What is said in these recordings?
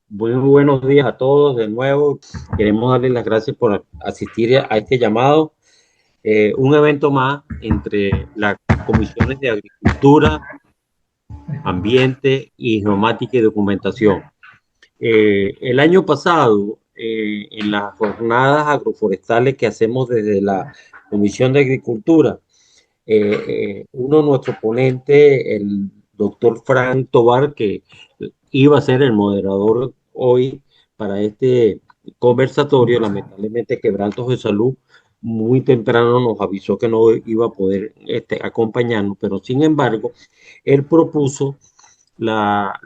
Muy buenos días a todos de nuevo. Queremos darles las gracias por asistir a este llamado, un evento más entre las comisiones de Agricultura, Ambiente y Geomática y Documentación. El año pasado, en las jornadas agroforestales que hacemos desde la Comisión de Agricultura, uno de nuestros ponentes, el doctor Frank Tobar, que iba a ser el moderador hoy para este conversatorio, lamentablemente quebrantos de salud, muy temprano nos avisó que no iba a poder acompañarnos, pero sin embargo, él propuso la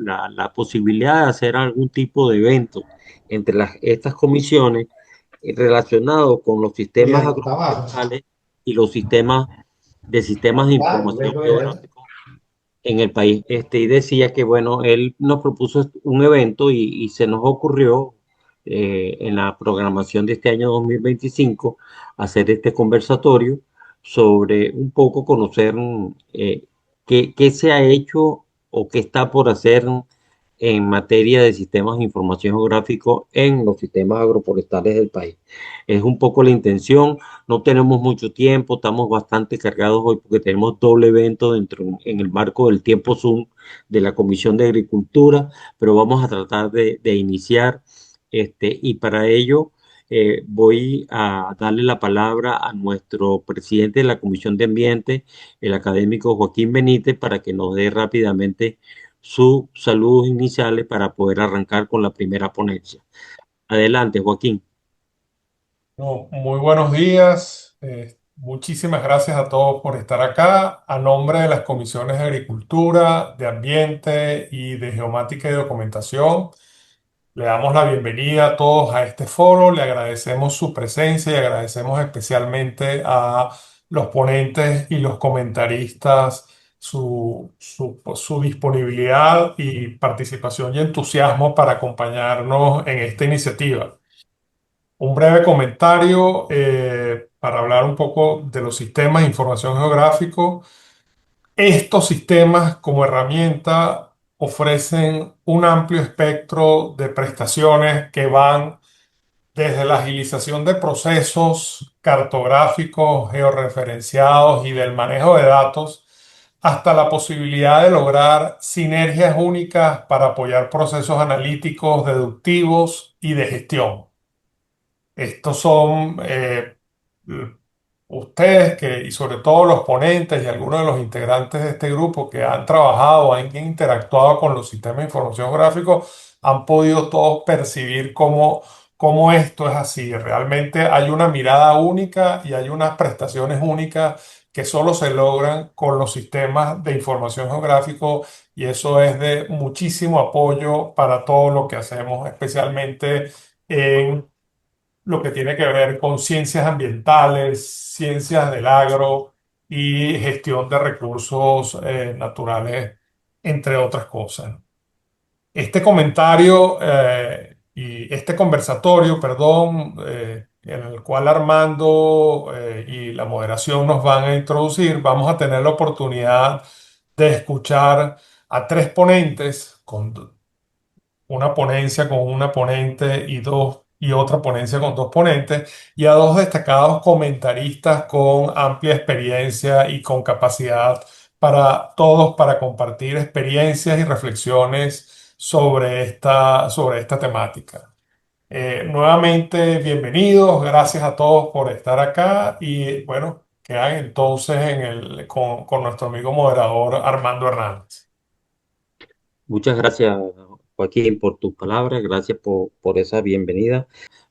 posibilidad de hacer algún tipo de evento entre estas comisiones relacionados con los sistemas Bien, está abajo. agroforestales y los sistemas de Vale, información luego de eso. geográfica en el país. Y decía que, bueno, él nos propuso un evento y se nos ocurrió en la programación de este año 2025 hacer este conversatorio sobre un poco conocer qué se ha hecho o qué está por hacer en materia de sistemas de información geográfico en los sistemas agroforestales del país. Es un poco la intención. No tenemos mucho tiempo, estamos bastante cargados hoy porque tenemos doble evento en el marco del tiempo Zoom de la Comisión de Agricultura, pero vamos a tratar de iniciar y para ello voy a darle la palabra a nuestro presidente de la Comisión de Ambiente, el académico Joaquín Benítez, para que nos dé rápidamente sus saludos iniciales para poder arrancar con la primera ponencia. Adelante, Joaquín. No, muy buenos días. Muchísimas gracias a todos por estar acá. A nombre de las comisiones de Agricultura, de Ambiente y de Geomática y Documentación, le damos la bienvenida a todos a este foro. Le agradecemos su presencia y agradecemos especialmente a los ponentes y los comentaristas su disponibilidad y participación y entusiasmo para acompañarnos en esta iniciativa. Un breve comentario para hablar un poco de los sistemas de información geográfico. Estos sistemas como herramienta ofrecen un amplio espectro de prestaciones que van desde la agilización de procesos cartográficos, georreferenciados y del manejo de datos, hasta la posibilidad de lograr sinergias únicas para apoyar procesos analíticos, deductivos y de gestión. Estos son ustedes y sobre todo los ponentes y algunos de los integrantes de este grupo que han trabajado, han interactuado con los sistemas de información gráfica, han podido todos percibir cómo esto es así. Realmente hay una mirada única y hay unas prestaciones únicas que solo se logran con los sistemas de información geográfico, y eso es de muchísimo apoyo para todo lo que hacemos, especialmente en lo que tiene que ver con ciencias ambientales, ciencias del agro y gestión de recursos naturales, entre otras cosas. Este comentario y este conversatorio, perdón, en el cual Armando y la moderación nos van a introducir, vamos a tener la oportunidad de escuchar a tres ponentes con una ponencia con una ponente y otra ponencia con dos ponentes, y a dos destacados comentaristas con amplia experiencia y con capacidad para todos para compartir experiencias y reflexiones sobre esta temática. Nuevamente, bienvenidos, gracias a todos por estar acá y bueno, quedan entonces con nuestro amigo moderador Armando Hernández. Muchas gracias, Joaquín, por tus palabras, gracias por esa bienvenida.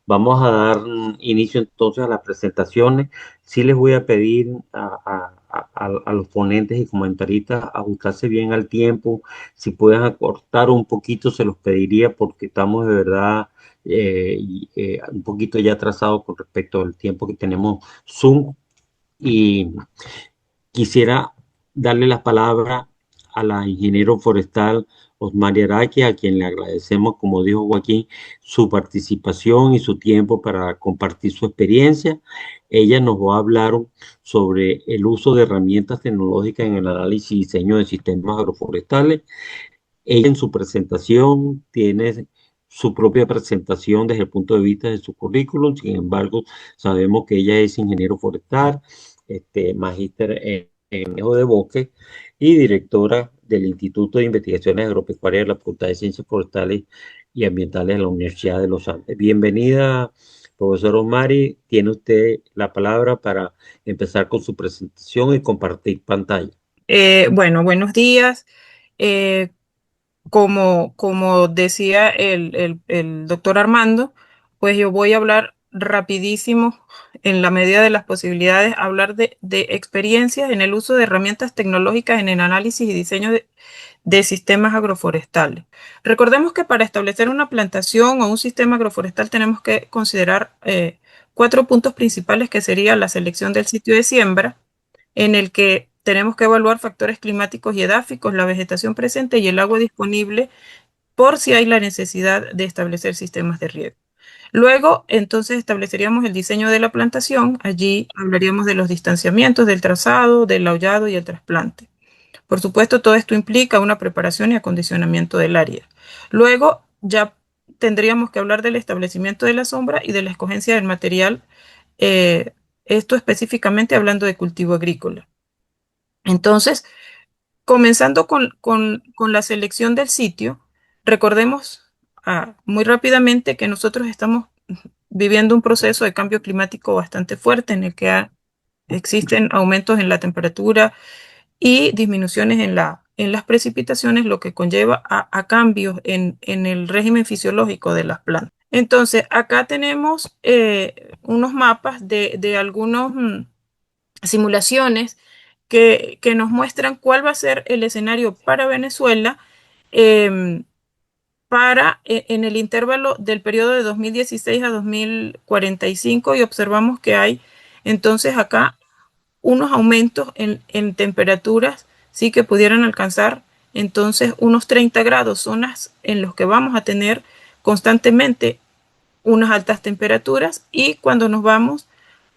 Vamos a dar inicio entonces a las presentaciones. Sí les voy a pedir a los ponentes y comentaristas ajustarse bien al tiempo. Si pueden acortar un poquito, se los pediría porque estamos de verdad un poquito ya atrasados con respecto al tiempo que tenemos Zoom. Y quisiera darle la palabra a la ingeniero forestal Osmari Araque, a quien le agradecemos, como dijo Joaquín, su participación y su tiempo para compartir su experiencia. Ella nos va a hablar sobre el uso de herramientas tecnológicas en el análisis y diseño de sistemas agroforestales. Ella en su presentación tiene su propia presentación desde el punto de vista de su currículum. Sin embargo, sabemos que ella es ingeniero forestal, magíster en manejo de bosque y directora del Instituto de Investigaciones Agropecuarias de la Facultad de Ciencias Forestales y Ambientales de la Universidad de los Andes. Bienvenida, profesor Osmari. Tiene usted la palabra para empezar con su presentación y compartir pantalla. Bueno, buenos días. Eh, como decía el doctor Armando, pues yo voy a hablar rapidísimo, en la medida de las posibilidades, hablar de experiencias en el uso de herramientas tecnológicas en el análisis y diseño de sistemas agroforestales. Recordemos que para establecer una plantación o un sistema agroforestal tenemos que considerar cuatro puntos principales, que sería la selección del sitio de siembra, en el que tenemos que evaluar factores climáticos y edáficos, la vegetación presente y el agua disponible, por si hay la necesidad de establecer sistemas de riego. Luego, entonces, estableceríamos el diseño de la plantación. Allí hablaríamos de los distanciamientos, del trazado, del aullado y el trasplante. Por supuesto, todo esto implica una preparación y acondicionamiento del área. Luego, ya tendríamos que hablar del establecimiento de la sombra y de la escogencia del material, eh, esto específicamente hablando de cultivo agrícola. Entonces, comenzando con la selección del sitio, recordemos muy rápidamente que nosotros estamos viviendo un proceso de cambio climático bastante fuerte, en el que existen aumentos en la temperatura y disminuciones en las precipitaciones, lo que conlleva a cambios en el régimen fisiológico de las plantas. Entonces, acá tenemos unos mapas de algunos simulaciones que nos muestran cuál va a ser el escenario para Venezuela, em, en el intervalo del periodo de 2016 a 2045, y observamos que hay entonces acá unos aumentos en temperaturas, sí, que pudieran alcanzar entonces unos 30 grados, zonas en los que vamos a tener constantemente unas altas temperaturas. Y cuando nos vamos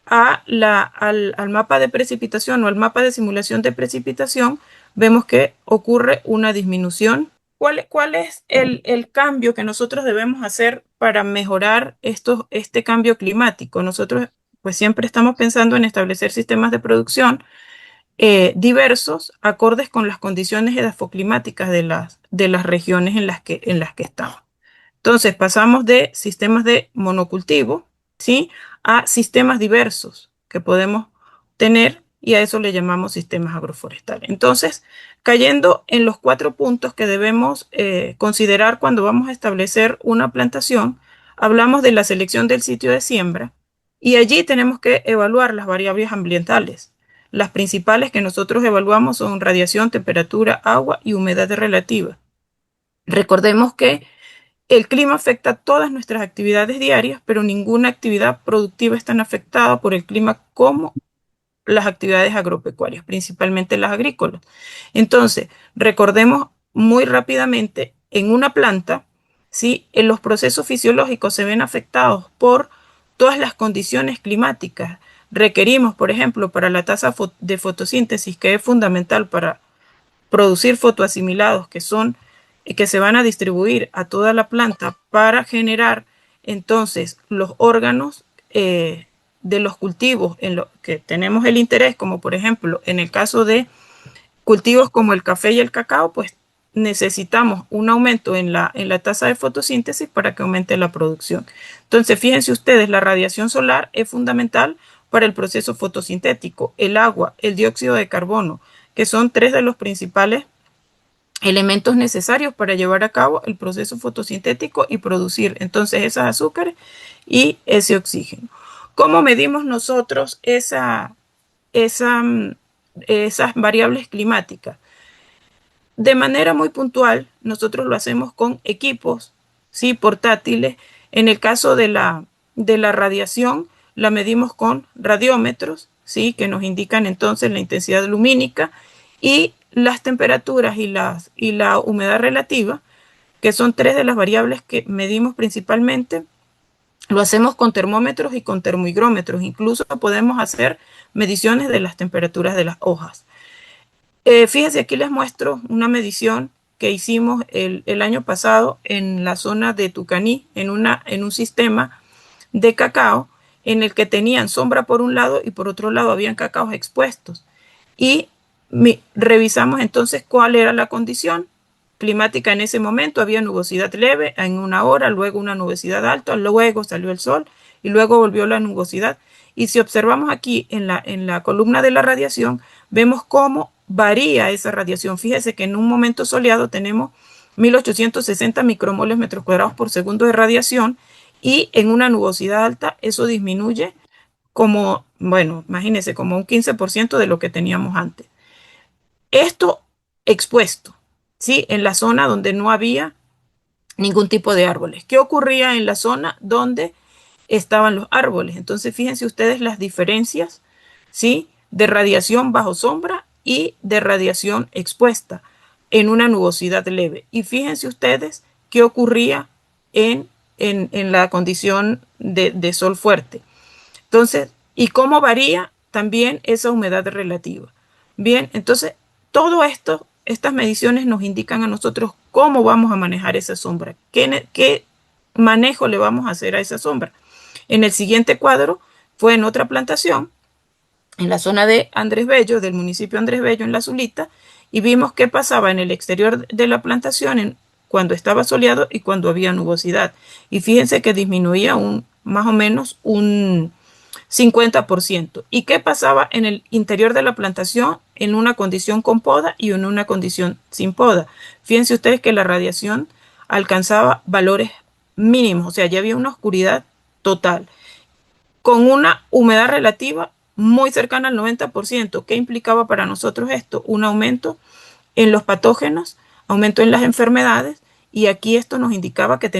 al mapa de precipitación o al mapa de simulación de precipitación, vemos que ocurre una disminución. ¿Cuál es el cambio que nosotros debemos hacer para mejorar este cambio climático? Nosotros pues siempre estamos pensando en establecer sistemas de producción diversos, acordes con las condiciones edafoclimáticas de las regiones en las que estamos. Entonces pasamos de sistemas de monocultivo, ¿sí?, a sistemas diversos que podemos tener, y a eso le llamamos sistemas agroforestales. Entonces, cayendo en los cuatro puntos que debemos considerar cuando vamos a establecer una plantación, hablamos de la selección del sitio de siembra, y allí tenemos que evaluar las variables ambientales. Las principales que nosotros evaluamos son radiación, temperatura, agua y humedad relativa. Recordemos que el clima afecta todas nuestras actividades diarias, pero ninguna actividad productiva es tan afectada por el clima como las actividades agropecuarias, principalmente las agrícolas. Entonces, recordemos muy rápidamente, en una planta, ¿sí?, en los procesos fisiológicos se ven afectados por todas las condiciones climáticas. Requerimos, por ejemplo, para la tasa de fotosíntesis, que es fundamental para producir fotoasimilados, que se van a distribuir a toda la planta para generar entonces los órganos de los cultivos en los que tenemos el interés, como por ejemplo en el caso de cultivos como el café y el cacao, pues necesitamos un aumento en la tasa de fotosíntesis para que aumente la producción. Entonces, fíjense ustedes, la radiación solar es fundamental para el proceso fotosintético, el agua, el dióxido de carbono, que son tres de los principales elementos necesarios para llevar a cabo el proceso fotosintético y producir entonces esos azúcares y ese oxígeno. ¿Cómo medimos nosotros esas variables climáticas? De manera muy puntual, nosotros lo hacemos con equipos, ¿sí?, portátiles. En el caso de la radiación, la medimos con radiómetros, ¿sí?, que nos indican entonces la intensidad lumínica, y las temperaturas y la humedad relativa, que son tres de las variables que medimos principalmente. Lo hacemos con termómetros y con termohigrómetros. Incluso podemos hacer mediciones de las temperaturas de las hojas. Fíjense, aquí les muestro una medición que hicimos el año pasado en la zona de Tucaní, en un sistema de cacao en el que tenían sombra por un lado y por otro lado habían cacaos expuestos. Y revisamos entonces cuál era la condición climática en ese momento. Había nubosidad leve en una hora, luego una nubosidad alta, luego salió el sol y luego volvió la nubosidad. Y si observamos aquí en la columna de la radiación, vemos cómo varía esa radiación. Fíjese que en un momento soleado tenemos 1860 micromoles metros cuadrados por segundo de radiación y en una nubosidad alta eso disminuye como, bueno, imagínense, como un 15% de lo que teníamos antes. Esto expuesto, ¿sí? En la zona donde no había ningún tipo de árboles. ¿Qué ocurría en la zona donde estaban los árboles? Entonces, fíjense ustedes las diferencias, ¿sí? De radiación bajo sombra y de radiación expuesta en una nubosidad leve. Y fíjense ustedes qué ocurría en la condición de sol fuerte. Entonces, ¿y cómo varía también esa humedad relativa? Bien, entonces, todo esto, estas mediciones nos indican a nosotros cómo vamos a manejar esa sombra, qué manejo le vamos a hacer a esa sombra. En el siguiente cuadro fue en otra plantación, en la zona de Andrés Bello, del municipio Andrés Bello, en La Zulita, y vimos qué pasaba en el exterior de la plantación cuando estaba soleado y cuando había nubosidad. Y fíjense que disminuía más o menos un 50%. ¿Y qué pasaba en el interior de la plantación en una condición con poda y en una condición sin poda? Fíjense ustedes que la radiación alcanzaba valores mínimos, o sea, ya había una oscuridad total, con una humedad relativa muy cercana al 90%. ¿Qué implicaba para nosotros esto? Un aumento en los patógenos, aumento en las enfermedades, y aquí esto nos indicaba que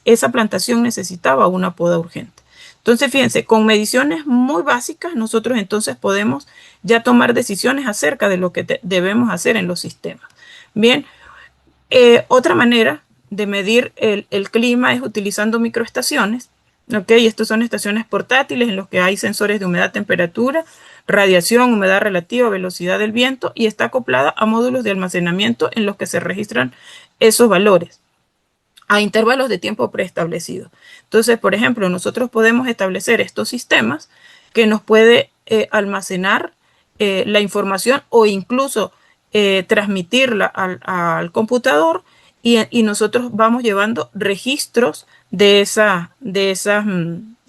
esa plantación necesitaba una poda urgente. Entonces, fíjense, con mediciones muy básicas, nosotros entonces podemos ya tomar decisiones acerca de lo que debemos hacer en los sistemas. Bien, otra manera de medir el clima es utilizando microestaciones. ¿Ok? Estos son estaciones portátiles en los que hay sensores de humedad, temperatura, radiación, humedad relativa, velocidad del viento, y está acoplada a módulos de almacenamiento en los que se registran esos valores a intervalos de tiempo preestablecidos. Entonces, por ejemplo, nosotros podemos establecer estos sistemas que nos puede almacenar la información o incluso transmitirla al computador, y nosotros vamos llevando registros de esas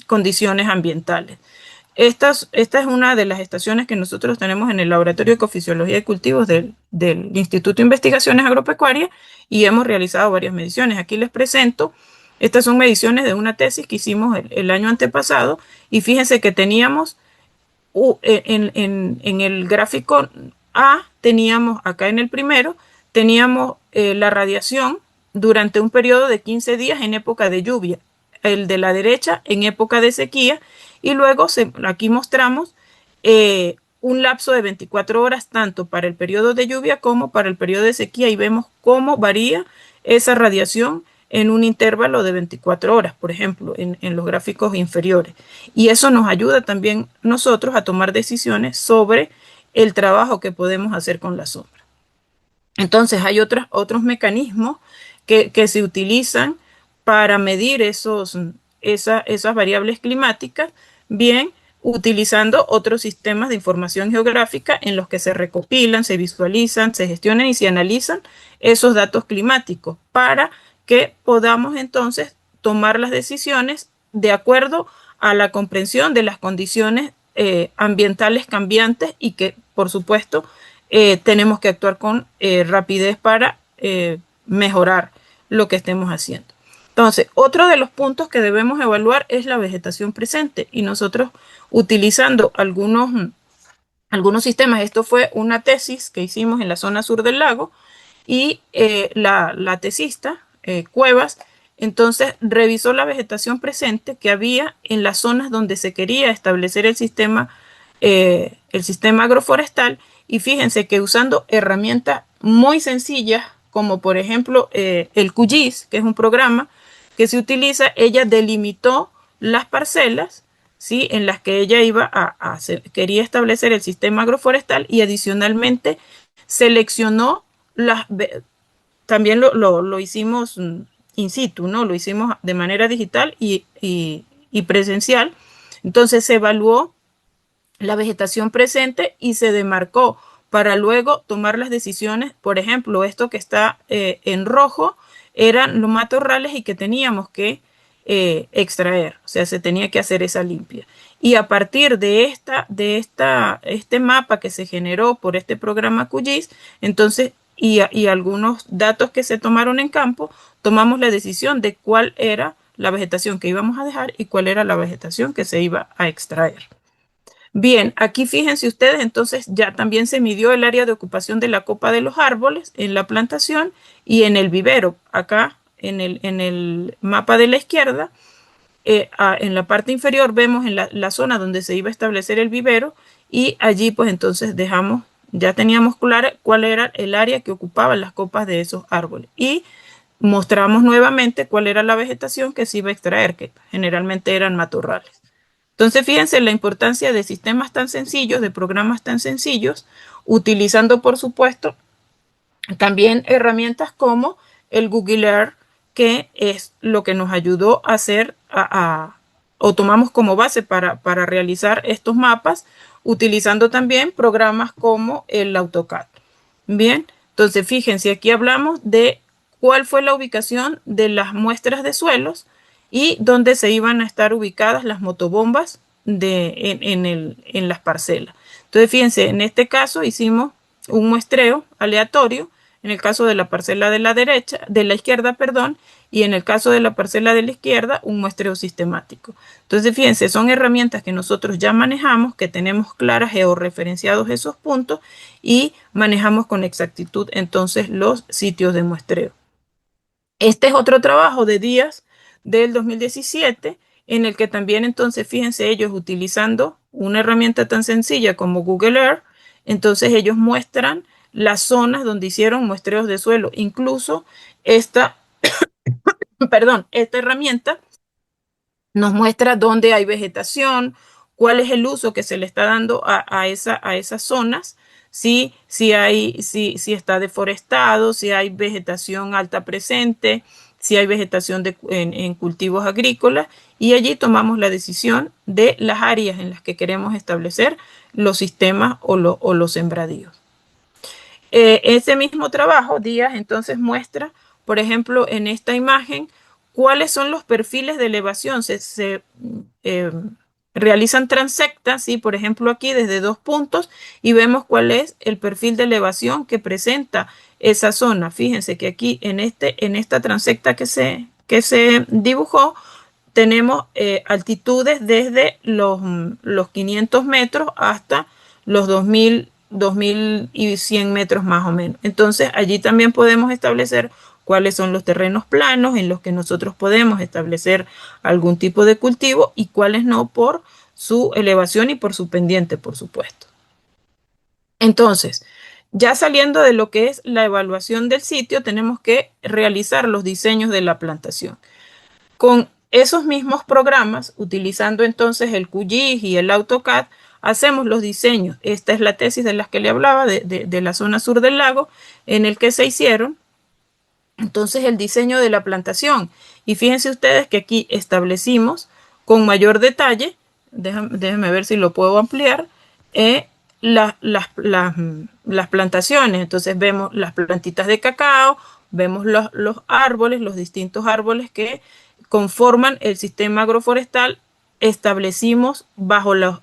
condiciones ambientales. Esta es una de las estaciones que nosotros tenemos en el Laboratorio de Ecofisiología y Cultivos del Instituto de Investigaciones Agropecuarias, y hemos realizado varias mediciones. Aquí les presento, estas son mediciones de una tesis que hicimos el año antepasado, y fíjense que teníamos en el gráfico A, teníamos acá en el primero, teníamos la radiación durante un periodo de 15 días en época de lluvia, el de la derecha en época de sequía, y luego aquí mostramos un lapso de 24 horas tanto para el periodo de lluvia como para el periodo de sequía, y vemos cómo varía esa radiación en un intervalo de 24 horas, por ejemplo, en los gráficos inferiores. Y eso nos ayuda también nosotros a tomar decisiones sobre el trabajo que podemos hacer con la sombra. Entonces hay otros mecanismos que se utilizan para medir esas variables climáticas, bien, utilizando otros sistemas de información geográfica en los que se recopilan, se visualizan, se gestionan y se analizan esos datos climáticos para que podamos entonces tomar las decisiones de acuerdo a la comprensión de las condiciones ambientales cambiantes, y que, por supuesto, tenemos que actuar con rapidez para mejorar lo que estemos haciendo. Entonces, otro de los puntos que debemos evaluar es la vegetación presente, y nosotros utilizando algunos sistemas, esto fue una tesis que hicimos en la zona sur del lago, y la tesista, Cuevas, entonces revisó la vegetación presente que había en las zonas donde se quería establecer el sistema agroforestal, y fíjense que usando herramientas muy sencillas, como por ejemplo el QGIS, que es un programa que se utiliza, ella delimitó las parcelas, ¿sí?, en las que ella quería establecer el sistema agroforestal, y adicionalmente seleccionó también lo hicimos in situ, ¿no? Lo hicimos de manera digital y presencial. Entonces se evaluó la vegetación presente y se demarcó para luego tomar las decisiones. Por ejemplo, esto que está en rojo eran los matorrales y que teníamos que extraer, o sea, se tenía que hacer esa limpia. Y a partir de este mapa que se generó por este programa QGIS, entonces, y algunos datos que se tomaron en campo, tomamos la decisión de cuál era la vegetación que íbamos a dejar y cuál era la vegetación que se iba a extraer. Bien, aquí fíjense ustedes, entonces ya también se midió el área de ocupación de la copa de los árboles en la plantación y en el vivero. Acá en el mapa de la izquierda, en la parte inferior vemos en la zona donde se iba a establecer el vivero y allí pues entonces ya teníamos claro cuál era el área que ocupaban las copas de esos árboles y mostramos nuevamente cuál era la vegetación que se iba a extraer, que generalmente eran matorrales. Entonces, fíjense la importancia de sistemas tan sencillos, de programas tan sencillos, utilizando, por supuesto, también herramientas como el Google Earth, que es lo que nos ayudó a hacer, o tomamos como base para realizar estos mapas, utilizando también programas como el AutoCAD. Bien, entonces fíjense, aquí hablamos de cuál fue la ubicación de las muestras de suelos y dónde se iban a estar ubicadas las motobombas en las parcelas. Entonces, fíjense, en este caso hicimos un muestreo aleatorio, en el caso de la parcela de la izquierda, perdón, y en el caso de la parcela de la izquierda, un muestreo sistemático. Entonces, fíjense, son herramientas que nosotros ya manejamos, que tenemos claras georreferenciados esos puntos y manejamos con exactitud entonces los sitios de muestreo. Este es otro trabajo de Díaz del 2017, en el que también entonces, fíjense, ellos utilizando una herramienta tan sencilla como Google Earth, entonces ellos muestran las zonas donde hicieron muestreos de suelo. Incluso esta, esta herramienta nos muestra dónde hay vegetación, cuál es el uso que se le está dando a esas zonas, si está deforestado, si hay vegetación alta presente, si hay vegetación en cultivos agrícolas, y allí tomamos la decisión de las áreas en las que queremos establecer los sistemas o los sembradíos. Ese mismo trabajo, Díaz, entonces muestra, por ejemplo, en esta imagen, cuáles son los perfiles de elevación. Se realizan transectas, ¿sí? Por ejemplo, aquí desde 2 puntos y vemos cuál es el perfil de elevación que presenta esa zona. Fíjense que aquí en esta transecta que se dibujó, tenemos altitudes desde los 500 metros hasta los 2100 metros más o menos. Entonces allí también podemos establecer cuáles son los terrenos planos en los que nosotros podemos establecer algún tipo de cultivo y cuáles no, por su elevación y por su pendiente, por supuesto. Entonces, ya saliendo de lo que es la evaluación del sitio, tenemos que realizar los diseños de la plantación. Con esos mismos programas, utilizando entonces el QGIS y el AutoCAD, hacemos los diseños. Esta es la tesis de las que le hablaba, de la zona sur del lago, en el que se hicieron entonces el diseño de la plantación. Y fíjense ustedes que aquí establecimos con mayor detalle, déjenme ver si lo puedo ampliar, las plantaciones. Entonces vemos las plantitas de cacao, vemos los árboles, los distintos árboles que conforman el sistema agroforestal. Establecimos bajo las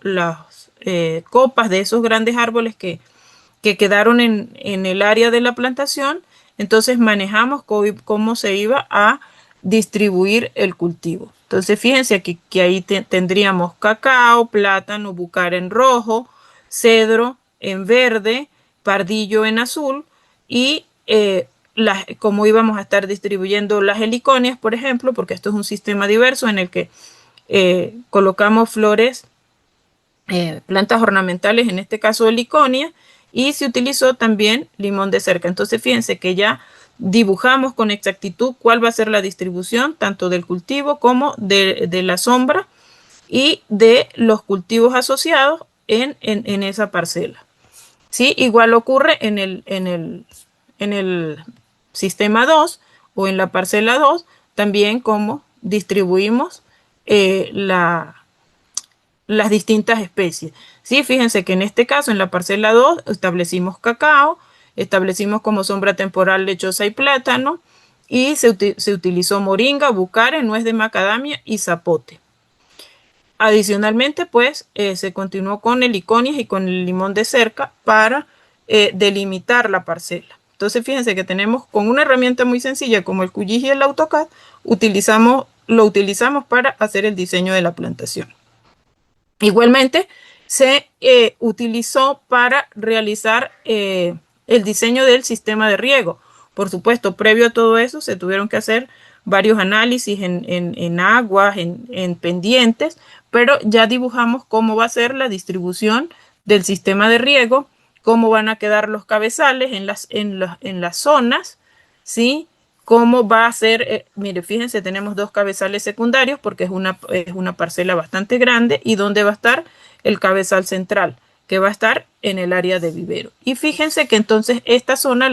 copas de esos grandes árboles que quedaron en el área de la plantación. Entonces manejamos cómo se iba a distribuir el cultivo. Entonces fíjense aquí que ahí tendríamos cacao, plátano, bucara en rojo, cedro en verde, pardillo en azul y cómo íbamos a estar distribuyendo las heliconias, por ejemplo, porque esto es un sistema diverso en el que colocamos flores, plantas ornamentales, en este caso heliconia, y se utilizó también limón de cerca. Entonces fíjense que ya dibujamos con exactitud cuál va a ser la distribución tanto del cultivo como de la sombra y de los cultivos asociados en esa parcela. ¿Sí? Igual ocurre en el sistema 2 o en la parcela 2, también cómo distribuimos las distintas especies. Sí, fíjense que en este caso, en la parcela 2, establecimos cacao, establecimos como sombra temporal lechosa y plátano, y se utilizó moringa, bucare, nuez de macadamia y zapote. Adicionalmente, pues, se continuó con el iconias y con el limón de cerca para delimitar la parcela. Entonces, fíjense que tenemos con una herramienta muy sencilla como el QGIS y el AutoCAD, lo utilizamos para hacer el diseño de la plantación. Igualmente, se utilizó para realizar el diseño del sistema de riego. Por supuesto, previo a todo eso, se tuvieron que hacer varios análisis en aguas, en pendientes, pero ya dibujamos cómo va a ser la distribución del sistema de riego, cómo van a quedar los cabezales en las zonas, ¿sí? Cómo va a ser, mire, fíjense, tenemos dos cabezales secundarios porque es una parcela bastante grande, y dónde va a estar el cabezal central, que va a estar en el área de vivero. Y fíjense que entonces esta zona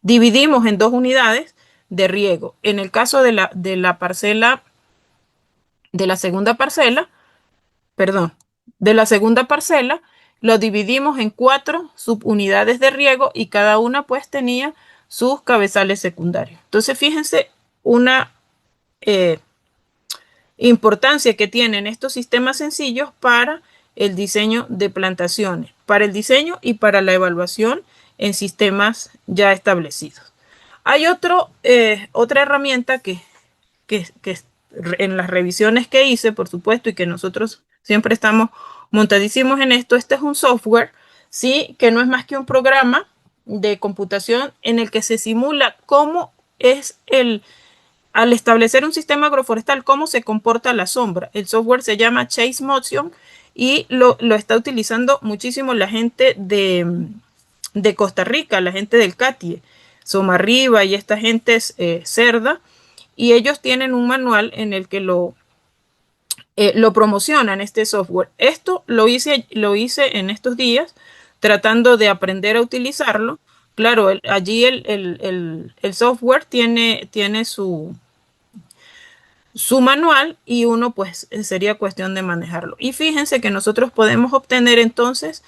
dividimos en dos unidades de riego. En el caso de la parcela, de la segunda parcela, perdón, de la segunda parcela, lo dividimos en 4 subunidades de riego y cada una pues tenía sus cabezales secundarios. Entonces, fíjense una importancia que tienen estos sistemas sencillos para el diseño de plantaciones, para el diseño y para la evaluación en sistemas ya establecidos. Hay otra herramienta que en las revisiones que hice, por supuesto, y que nosotros siempre estamos montadísimos en esto. Este es un software, ¿sí? Que no es más que un programa de computación en el que se simula cómo es al establecer un sistema agroforestal, cómo se comporta la sombra. El software se llama Chase Motion y lo está utilizando muchísimo la gente de Costa Rica, la gente del CATIE, Somarriba y esta gente es Cerda, y ellos tienen un manual en el que lo promocionan, este software. Esto lo hice en estos días tratando de aprender a utilizarlo. Claro, allí el software tiene su manual y uno pues sería cuestión de manejarlo. Y fíjense que nosotros podemos obtener entonces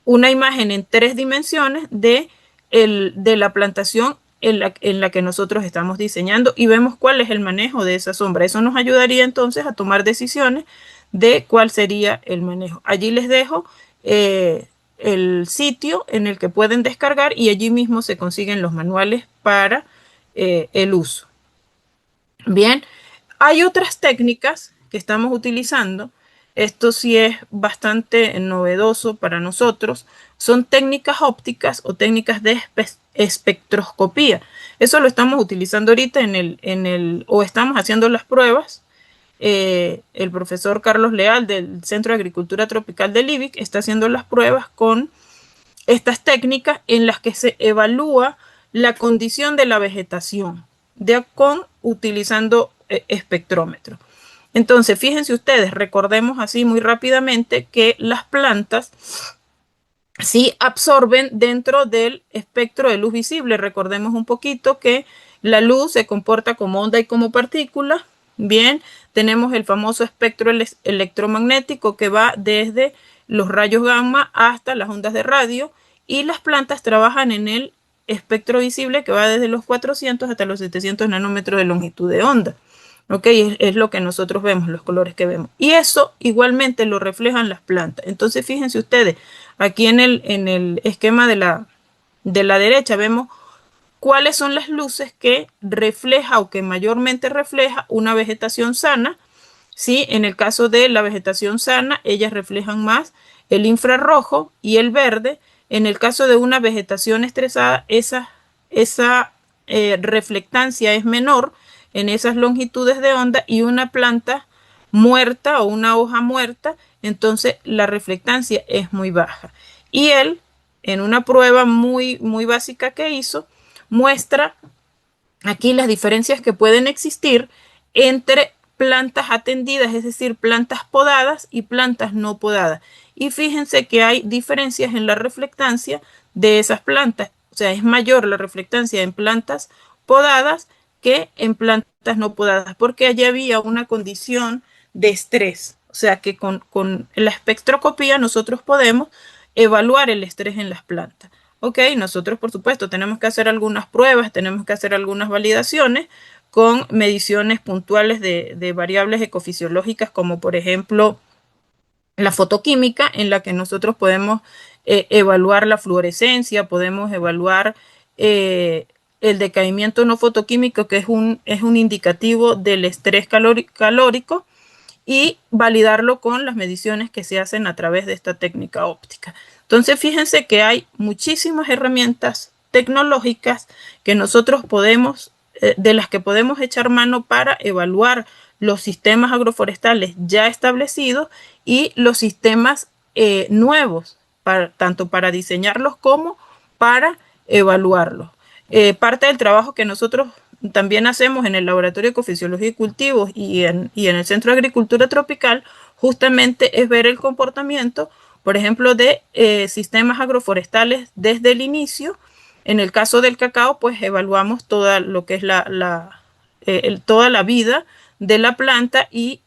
una imagen en 3 dimensiones de la plantación en la que nosotros estamos diseñando, y vemos cuál es el manejo de esa sombra. Eso nos ayudaría entonces a tomar decisiones de cuál sería el manejo. Allí les dejo el sitio en el que pueden descargar, y allí mismo se consiguen los manuales para el uso. Bien, hay otras técnicas que estamos utilizando. Esto sí es bastante novedoso para nosotros. Son técnicas ópticas o técnicas de espectroscopía. Eso lo estamos utilizando ahorita o estamos haciendo las pruebas. El profesor Carlos Leal del Centro de Agricultura Tropical del IBIC está haciendo las pruebas con estas técnicas en las que se evalúa la condición de la vegetación utilizando espectrómetro. Entonces, fíjense ustedes, recordemos así muy rápidamente que las plantas sí absorben dentro del espectro de luz visible. Recordemos un poquito que la luz se comporta como onda y como partícula. Bien, tenemos el famoso espectro electromagnético que va desde los rayos gamma hasta las ondas de radio, y las plantas trabajan en el espectro visible que va desde los 400 hasta los 700 nanómetros de longitud de onda. Ok, es lo que nosotros vemos, los colores que vemos. Y eso igualmente lo reflejan las plantas. Entonces, fíjense ustedes, aquí en el esquema de la derecha vemos cuáles son las luces que refleja o que mayormente refleja una vegetación sana. ¿Sí? En el caso de la vegetación sana, ellas reflejan más el infrarrojo y el verde. En el caso de una vegetación estresada, esa reflectancia es menor en esas longitudes de onda, y una planta muerta o una hoja muerta, entonces la reflectancia es muy baja. Y él, en una prueba muy, muy básica que hizo, muestra aquí las diferencias que pueden existir entre plantas atendidas, es decir, plantas podadas y plantas no podadas. Y fíjense que hay diferencias en la reflectancia de esas plantas. sea, es mayor la reflectancia en plantas podadas que en plantas no podadas, porque allí había una condición de estrés. O sea que con la espectroscopía nosotros podemos evaluar el estrés en las plantas. Ok, nosotros por supuesto tenemos que hacer algunas pruebas, tenemos que hacer algunas validaciones con mediciones puntuales de variables ecofisiológicas, como por ejemplo la fotoquímica, en la que nosotros podemos evaluar la fluorescencia, podemos evaluar eh, el decaimiento no fotoquímico, que es un indicativo del estrés calórico, y validarlo con las mediciones que se hacen a través de esta técnica óptica. Entonces, fíjense que hay muchísimas herramientas tecnológicas que nosotros podemos, de las que podemos echar mano para evaluar los sistemas agroforestales ya establecidos y los sistemas nuevos, tanto para diseñarlos como para evaluarlos. Parte del trabajo que nosotros también hacemos en el Laboratorio de Ecofisiología y Cultivos y en el Centro de Agricultura Tropical, justamente es ver el comportamiento, por ejemplo, de sistemas agroforestales desde el inicio. En el caso del cacao, pues evaluamos toda lo que es toda la vida de la planta y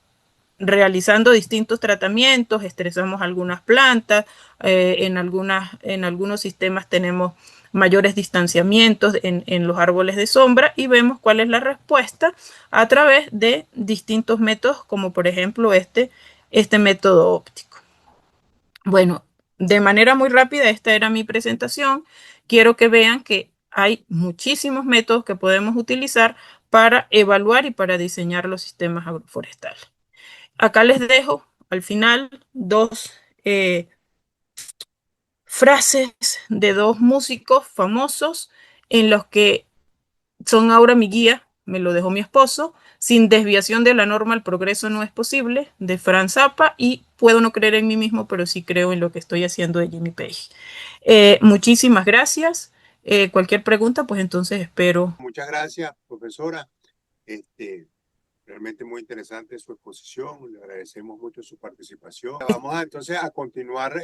realizando distintos tratamientos, estresamos algunas plantas, en algunos sistemas tenemos mayores distanciamientos en los árboles de sombra y vemos cuál es la respuesta a través de distintos métodos, como por ejemplo este método óptico. Bueno, de manera muy rápida, esta era mi presentación. Quiero que vean que hay muchísimos métodos que podemos utilizar para evaluar y para diseñar los sistemas agroforestales. Acá les dejo al final dos frases de dos músicos famosos en los que son ahora mi guía, me lo dejó mi esposo: sin desviación de la norma el progreso no es posible, de Franz Zappa, y puedo no creer en mí mismo, pero sí creo en lo que estoy haciendo, de Jimmy Page. Muchísimas gracias. Cualquier pregunta, pues entonces espero. Muchas gracias, profesora. Realmente muy interesante su exposición, le agradecemos mucho su participación. Vamos entonces a continuar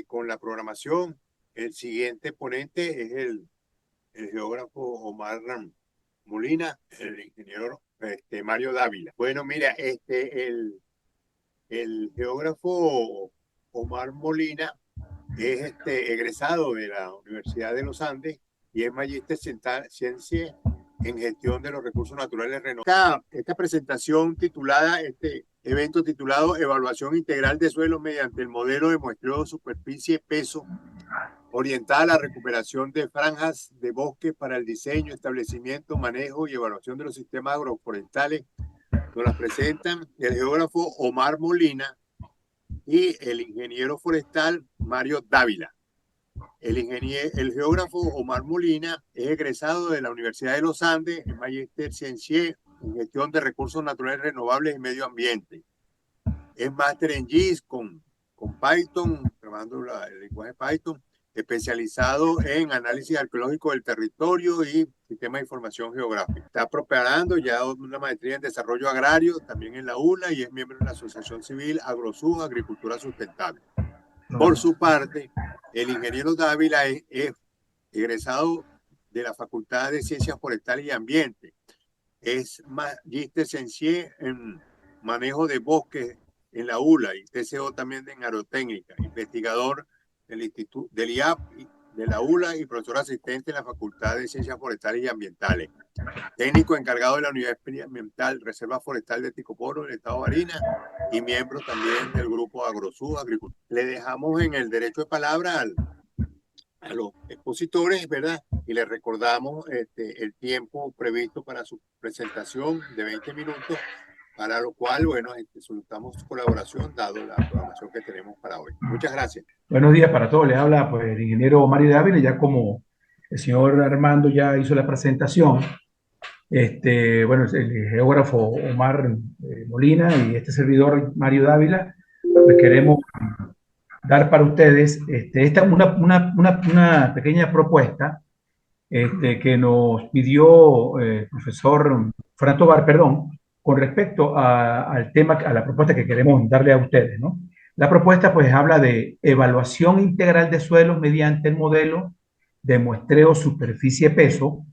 con la programación. El siguiente ponente es el geógrafo Omar Molina, el ingeniero Mario Dávila. Bueno, mira, el geógrafo Omar Molina es egresado de la Universidad de los Andes y es magíster en ciencia en gestión de los recursos naturales renovables. Esta presentación titulada, este evento titulado Evaluación Integral de Suelos mediante el modelo de muestreo de superficie peso, orientada a la recuperación de franjas de bosque para el diseño, establecimiento, manejo y evaluación de los sistemas agroforestales. Nos las presentan el geógrafo Omar Molina y el ingeniero forestal Mario Dávila. El geógrafo Omar Molina es egresado de la Universidad de los Andes, es magíster ciencié en gestión de recursos naturales renovables y medio ambiente. Es máster en GIS con Python, trabajando el lenguaje Python, especializado en análisis arqueológico del territorio y sistema de información geográfica. Está preparando ya una maestría en desarrollo agrario, también en la UNA, y es miembro de la Asociación Civil AgroSUB, Agricultura Sustentable. Por su parte, el ingeniero Dávila es egresado de la Facultad de Ciencias Forestales y Ambiente. Es magíster ciencié en manejo de bosques en la ULA y TCO también en aerotécnica, investigador del Instituto del IAP de la ULA y profesor asistente en la Facultad de Ciencias Forestales y Ambientales. Técnico encargado de la Unidad Experimental Reserva Forestal de Ticoporo, en el estado de Barinas, y miembro también del grupo AgroSUB Agricultura. Le dejamos en el derecho de palabra a los expositores, ¿verdad? Y les recordamos el tiempo previsto para su presentación de 20 minutos, para lo cual, bueno, solicitamos su colaboración dado la programación que tenemos para hoy. Muchas gracias. Buenos días para todos. Le habla pues el ingeniero Mario Dávila, ya como el señor Armando ya hizo la presentación. Bueno, el geógrafo Omar Molina y este servidor Mario Dávila, pues queremos dar para ustedes una pequeña propuesta que nos pidió el profesor Fran Tobar, perdón, con respecto al tema, a la propuesta que queremos darle a ustedes, ¿no? La propuesta pues habla de evaluación integral de suelos mediante el modelo de muestreo superficie-peso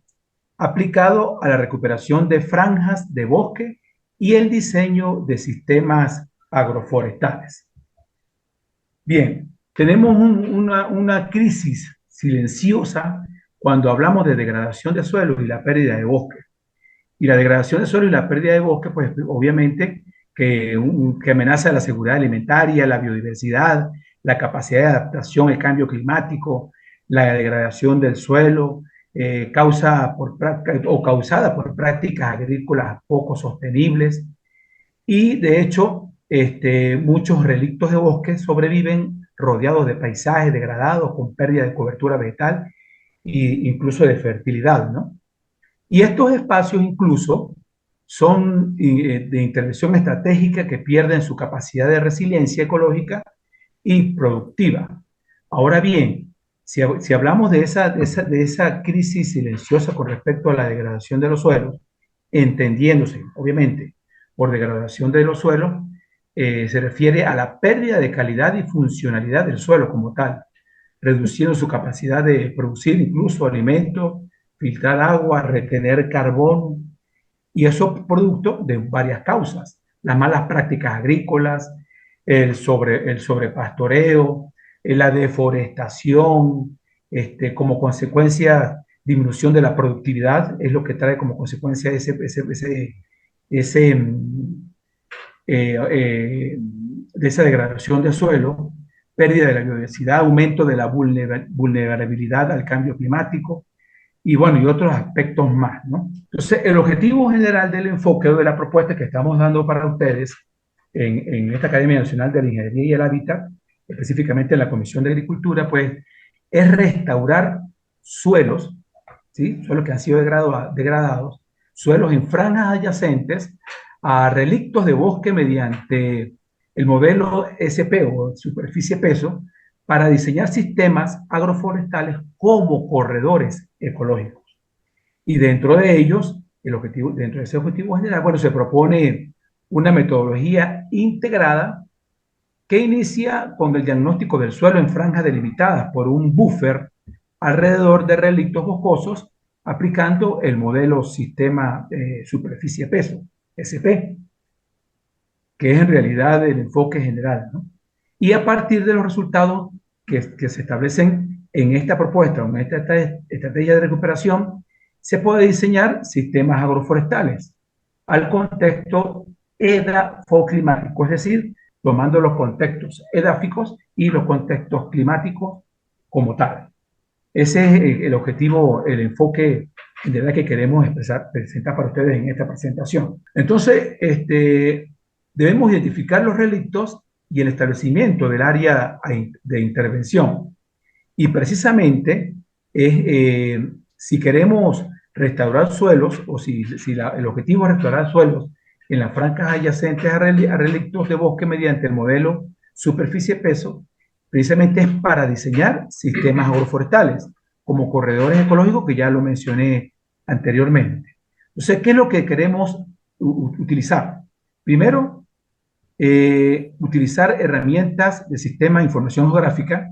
aplicado a la recuperación de franjas de bosque y el diseño de sistemas agroforestales. Bien, tenemos una crisis silenciosa cuando hablamos de degradación de suelo y la pérdida de bosque. Y la degradación de suelo y la pérdida de bosque, pues obviamente que amenaza la seguridad alimentaria, la biodiversidad, la capacidad de adaptación al cambio climático, la degradación del suelo, causada por prácticas agrícolas poco sostenibles. Y de hecho, muchos relictos de bosque sobreviven rodeados de paisajes degradados con pérdida de cobertura vegetal e incluso de fertilidad, ¿no? Y estos espacios incluso son de intervención estratégica que pierden su capacidad de resiliencia ecológica y productiva. Ahora bien, si hablamos de esa crisis silenciosa con respecto a la degradación de los suelos, entendiéndose, obviamente, por degradación de los suelos, se refiere a la pérdida de calidad y funcionalidad del suelo como tal, reduciendo su capacidad de producir incluso alimentos, filtrar agua, retener carbono, y eso producto de varias causas: las malas prácticas agrícolas, el sobrepastoreo, la deforestación, como consecuencia, disminución de la productividad, es lo que trae como consecuencia ese, de esa degradación del suelo, pérdida de la biodiversidad, aumento de la vulnerabilidad al cambio climático, y bueno, y otros aspectos más, ¿no? Entonces, el objetivo general del enfoque o de la propuesta que estamos dando para ustedes en esta Academia Nacional de la Ingeniería y el Hábitat, específicamente en la Comisión de Agricultura, pues, es restaurar suelos, ¿sí? Suelos que han sido degradados, suelos en franjas adyacentes a relictos de bosque mediante el modelo SP o superficie-peso, para diseñar sistemas agroforestales como corredores ecológicos. Y dentro de ellos, dentro de ese objetivo general, bueno, se propone una metodología integrada que inicia con el diagnóstico del suelo en franjas delimitadas por un buffer alrededor de relictos boscosos, aplicando el modelo sistema superficie-peso, SP, que es en realidad el enfoque general, ¿no? Y a partir de los resultados que se establecen en esta propuesta, en esta estrategia de recuperación, se puede diseñar sistemas agroforestales al contexto edafoclimático, es decir, tomando los contextos edáficos y los contextos climáticos como tal. Ese es el objetivo, el enfoque en realidad que queremos presentar para ustedes en esta presentación. Entonces, debemos identificar los relictos y el establecimiento del área de intervención. Y precisamente, si queremos restaurar suelos, o si el objetivo es restaurar suelos en las franjas adyacentes a relictos de bosque mediante el modelo superficie-peso, precisamente es para diseñar sistemas agroforestales, como corredores ecológicos, que ya lo mencioné anteriormente. Entonces, ¿qué es lo que queremos utilizar? Primero, utilizar herramientas de sistema de información geográfica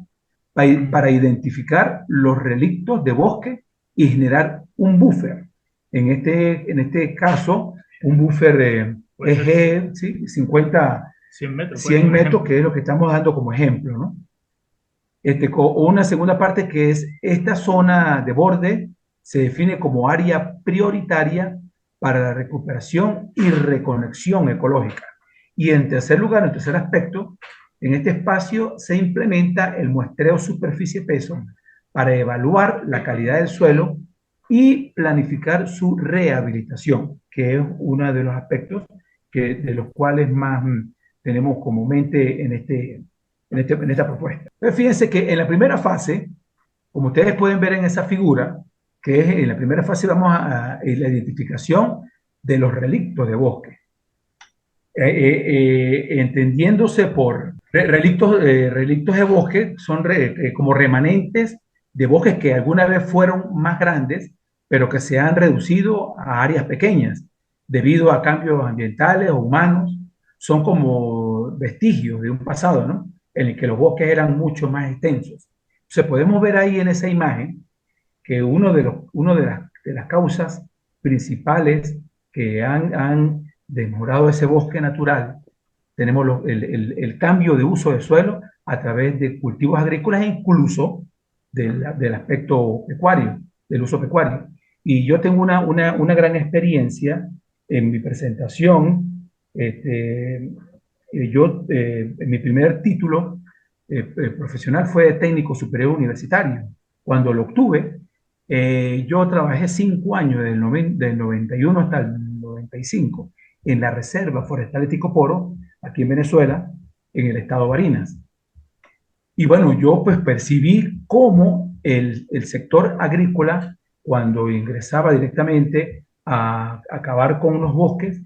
para identificar los relictos de bosque y generar un buffer. En este caso, un buffer EG, ¿sí? 100 metros, que es lo que estamos dando como ejemplo, ¿no? Una segunda parte, que es esta zona de borde, se define como área prioritaria para la recuperación y reconexión ecológica. Y en tercer lugar, en tercer aspecto, en este espacio se implementa el muestreo superficie-peso para evaluar la calidad del suelo y planificar su rehabilitación, que es uno de los aspectos de los cuales más tenemos comúnmente en esta propuesta. Entonces, fíjense que en la primera fase, como ustedes pueden ver en esa figura, que es en la primera fase vamos a la identificación de los relictos de bosque. Entendiéndose por relictos de bosque, son como remanentes de bosques que alguna vez fueron más grandes, pero que se han reducido a áreas pequeñas debido a cambios ambientales o humanos. Son como vestigios de un pasado, ¿no?, en el que los bosques eran mucho más extensos. Entonces podemos ver ahí en esa imagen que de las causas principales que han desmejorado ese bosque natural, tenemos el cambio de uso de suelo a través de cultivos agrícolas e incluso del aspecto pecuario, del uso pecuario. Y yo tengo una gran experiencia en mi presentación. En mi primer título profesional fue de técnico superior universitario. Cuando lo obtuve, yo trabajé 5 años, del 91 hasta el 95, en la Reserva Forestal de Ticoporo, aquí en Venezuela, en el estado de Barinas. Y bueno, yo pues percibí cómo el sector agrícola, cuando ingresaba directamente a acabar con los bosques,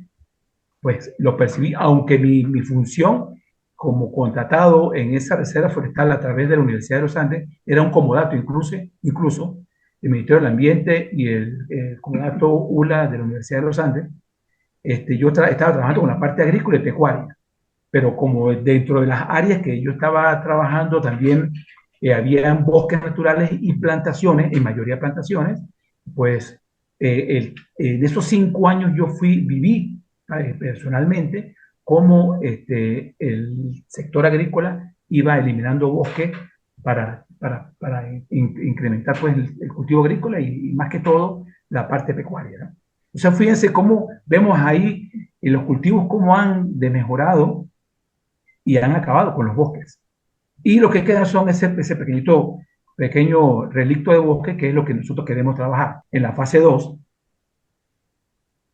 pues lo percibí, aunque mi función como contratado en esa reserva forestal a través de la Universidad de los Andes era un comodato, incluso el Ministerio del Ambiente y el comodato ULA de la Universidad de los Andes. Yo estaba trabajando con la parte agrícola y pecuaria, pero como dentro de las áreas que yo estaba trabajando también había bosques naturales y plantaciones, en mayoría plantaciones, pues en esos 5 años viví personalmente cómo el sector agrícola iba eliminando bosques para incrementar pues, el cultivo agrícola y más que todo la parte pecuaria, ¿no? O sea, fíjense cómo vemos ahí en los cultivos cómo han demejorado y han acabado con los bosques. Y lo que queda son ese pequeño relicto de bosque, que es lo que nosotros queremos trabajar. En la fase 2,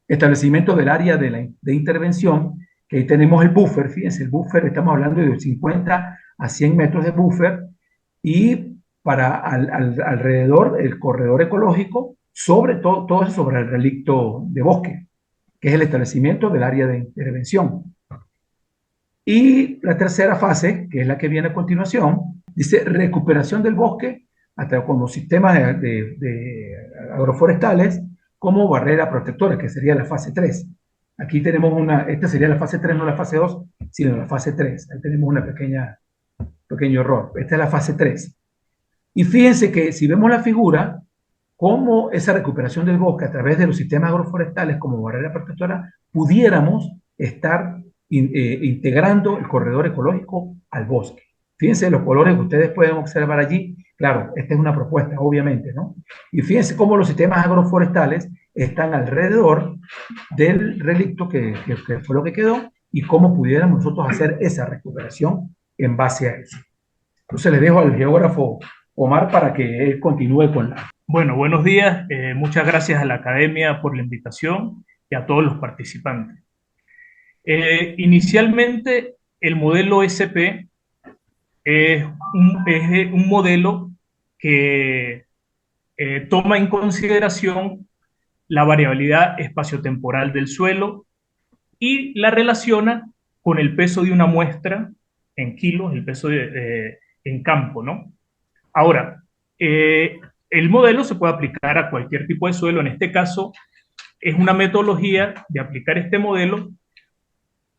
establecimiento del área de intervención, que ahí tenemos el buffer, fíjense, el buffer, estamos hablando de 50 a 100 metros de buffer, y alrededor el corredor ecológico, sobre todo eso sobre el relicto de bosque, que es el establecimiento del área de intervención. Y la tercera fase, que es la que viene a continuación, dice recuperación del bosque hasta como sistemas de agroforestales como barrera protectora, que sería la fase 3. Aquí tenemos esta sería la fase 3, no la fase 2, sino la fase 3. Ahí tenemos pequeño error. Esta es la fase 3. Y fíjense que si vemos la figura, cómo esa recuperación del bosque a través de los sistemas agroforestales como barrera protectora, pudiéramos estar integrando el corredor ecológico al bosque. Fíjense los colores que ustedes pueden observar allí. Claro, esta es una propuesta, obviamente, ¿no? Y fíjense cómo los sistemas agroforestales están alrededor del relicto que fue lo que quedó y cómo pudiéramos nosotros hacer esa recuperación en base a eso. Entonces le dejo al geógrafo Omar para que él continúe con la... Bueno, buenos días. Muchas gracias a la Academia por la invitación y a todos los participantes. Inicialmente, el modelo SP es un modelo que toma en consideración la variabilidad espaciotemporal del suelo y la relaciona con el peso de una muestra en kilos, el peso en campo, ¿no? Ahora, el modelo se puede aplicar a cualquier tipo de suelo. En este caso, es una metodología de aplicar este modelo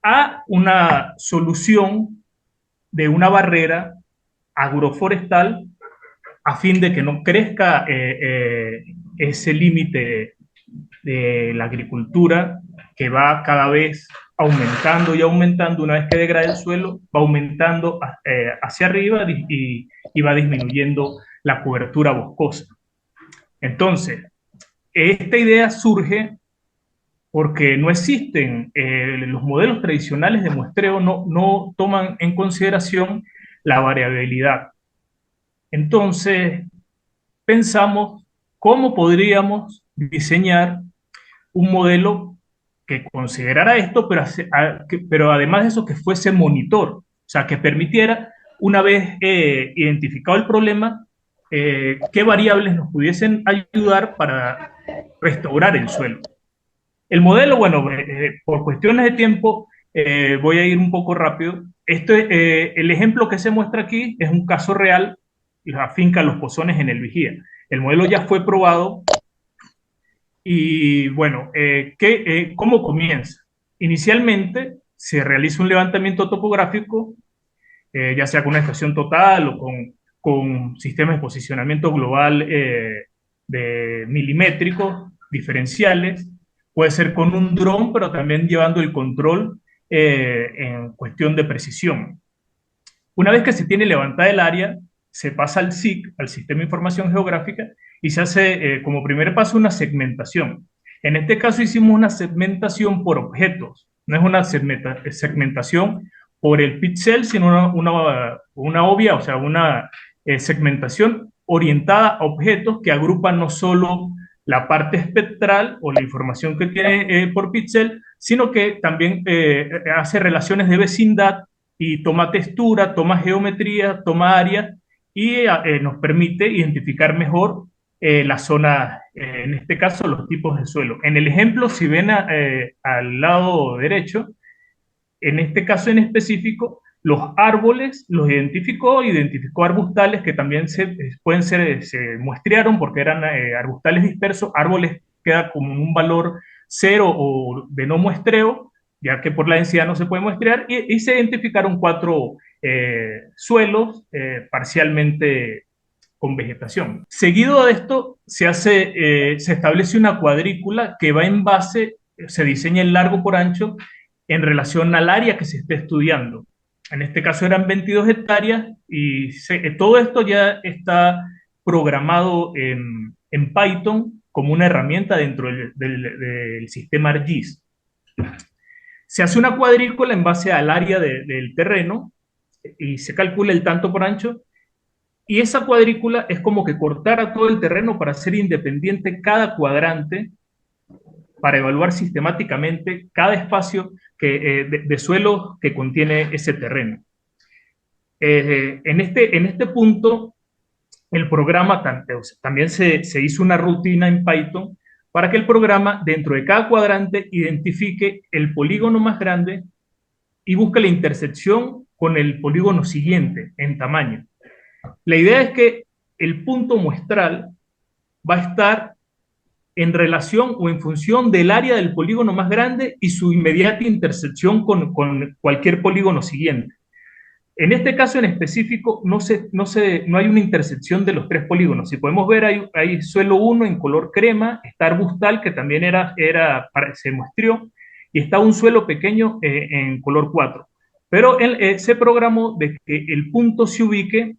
a una solución de una barrera agroforestal a fin de que no crezca ese límite de la agricultura que va cada vez aumentando y aumentando. Una vez que degrada el suelo, va aumentando hacia arriba y va disminuyendo la cobertura boscosa. Entonces, esta idea surge porque no existen, los modelos tradicionales de muestreo no toman en consideración la variabilidad. Entonces, pensamos cómo podríamos diseñar un modelo que considerara esto, pero además de eso que fuese monitor, o sea, que permitiera, una vez identificado el problema, qué variables nos pudiesen ayudar para restaurar el suelo. El modelo, bueno, por cuestiones de tiempo, voy a ir un poco rápido. El ejemplo que se muestra aquí es un caso real, la finca Los Pozones en el Vigía. El modelo ya fue probado y, bueno, ¿cómo comienza? Inicialmente se realiza un levantamiento topográfico, ya sea con una estación total o con sistemas de posicionamiento global de milimétricos, diferenciales, puede ser con un dron, pero también llevando el control en cuestión de precisión. Una vez que se tiene levantada el área, se pasa al SIG, al Sistema de Información Geográfica, y se hace como primer paso una segmentación. En este caso hicimos una segmentación por objetos, no es una segmentación por el píxel, sino una obvia, o sea, una segmentación orientada a objetos que agrupan no solo la parte espectral o la información que tiene por píxel, sino que también hace relaciones de vecindad y toma textura, toma geometría, toma área y nos permite identificar mejor la zona, en este caso los tipos de suelo. En el ejemplo, si ven al lado derecho, en este caso en específico, los árboles los identificó arbustales que también se muestrearon porque eran arbustales dispersos, árboles queda como un valor cero o de no muestreo, ya que por la densidad no se puede muestrear, y se identificaron 4 suelos parcialmente con vegetación. Seguido de esto, se establece una cuadrícula que va en base, se diseña el largo por ancho en relación al área que se esté estudiando. En este caso eran 22 hectáreas y todo esto ya está programado en Python como una herramienta dentro del sistema ArcGIS. Se hace una cuadrícula en base al área del terreno y se calcula el tanto por ancho, y esa cuadrícula es como que cortara todo el terreno para hacer independiente cada cuadrante, para evaluar sistemáticamente cada espacio de suelo que contiene ese terreno. En este punto, el programa también se hizo una rutina en Python para que el programa dentro de cada cuadrante identifique el polígono más grande y busque la intersección con el polígono siguiente en tamaño. La idea es que el punto muestral va a estar en relación o en función del área del polígono más grande y su inmediata intersección con cualquier polígono siguiente. En este caso en específico no hay una intersección de los 3 polígonos. Si podemos ver, hay suelo 1 en color crema, está arbustal que también se muestreó, y está un suelo pequeño en color 4. Pero se programó de que el punto se ubique,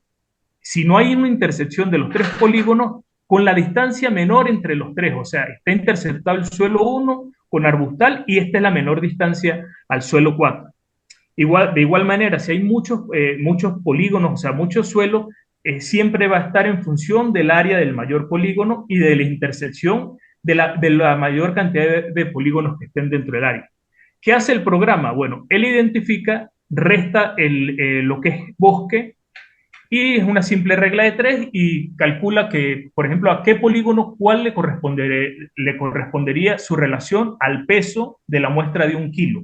si no hay una intersección de los 3 polígonos, con la distancia menor entre los 3, o sea, está interceptado el suelo 1 con arbustal y esta es la menor distancia al suelo 4. De igual manera, si hay muchos polígonos, o sea, muchos suelos, siempre va a estar en función del área del mayor polígono y de la intersección de la mayor cantidad de polígonos que estén dentro del área. ¿Qué hace el programa? Bueno, él identifica, resta lo que es bosque, y es una simple regla de 3 y calcula que, por ejemplo, a qué polígono cuál le correspondería su relación al peso de la muestra de 1 kilo.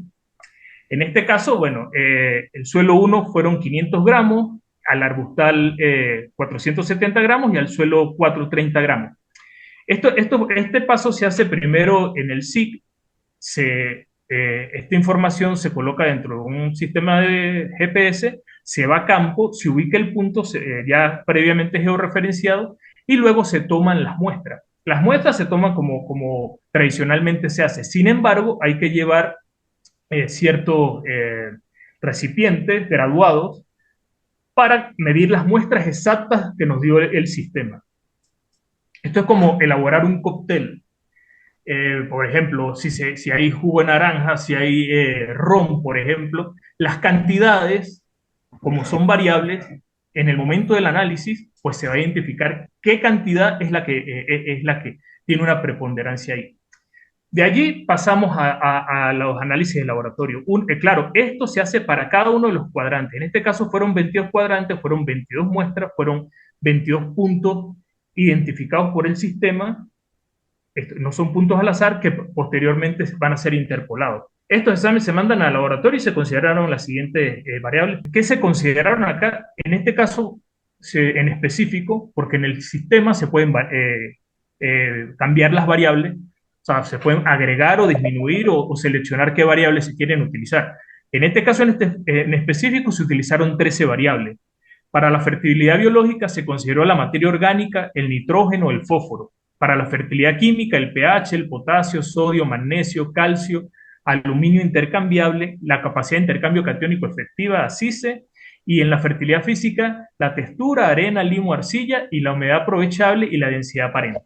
En este caso, bueno, el suelo 1 fueron 500 gramos, al arbustal 470 gramos y al suelo 430 gramos. Este paso se hace primero en el SIG. Esta información se coloca dentro de un sistema de GPS, se va a campo, se ubica el punto ya previamente georreferenciado y luego se toman las muestras. Las muestras se toman como tradicionalmente se hace. Sin embargo, hay que llevar ciertos recipientes graduados para medir las muestras exactas que nos dio el sistema. Esto es como elaborar un cóctel. Por ejemplo, si hay jugo de naranja, si hay ron, por ejemplo, las cantidades, como son variables, en el momento del análisis, pues se va a identificar qué cantidad es la que tiene una preponderancia ahí. De allí pasamos a los análisis de laboratorio. Claro, esto se hace para cada uno de los cuadrantes. En este caso fueron 22 cuadrantes, fueron 22 muestras, fueron 22 puntos identificados por el sistema. No son puntos al azar que posteriormente van a ser interpolados. Estos exámenes se mandan al laboratorio y se consideraron las siguientes variables. ¿Qué se consideraron acá? En este caso, en específico, porque en el sistema se pueden cambiar las variables. O sea, se pueden agregar o disminuir o seleccionar qué variables se quieren utilizar. En este caso en específico se utilizaron 13 variables. Para la fertilidad biológica se consideró la materia orgánica, el nitrógeno, el fósforo. para la fertilidad química, el pH, el potasio, sodio, magnesio, calcio, aluminio intercambiable, la capacidad de intercambio catiónico efectiva, ACICE, y en la fertilidad física, la textura, arena, limo, arcilla, y la humedad aprovechable y la densidad aparente.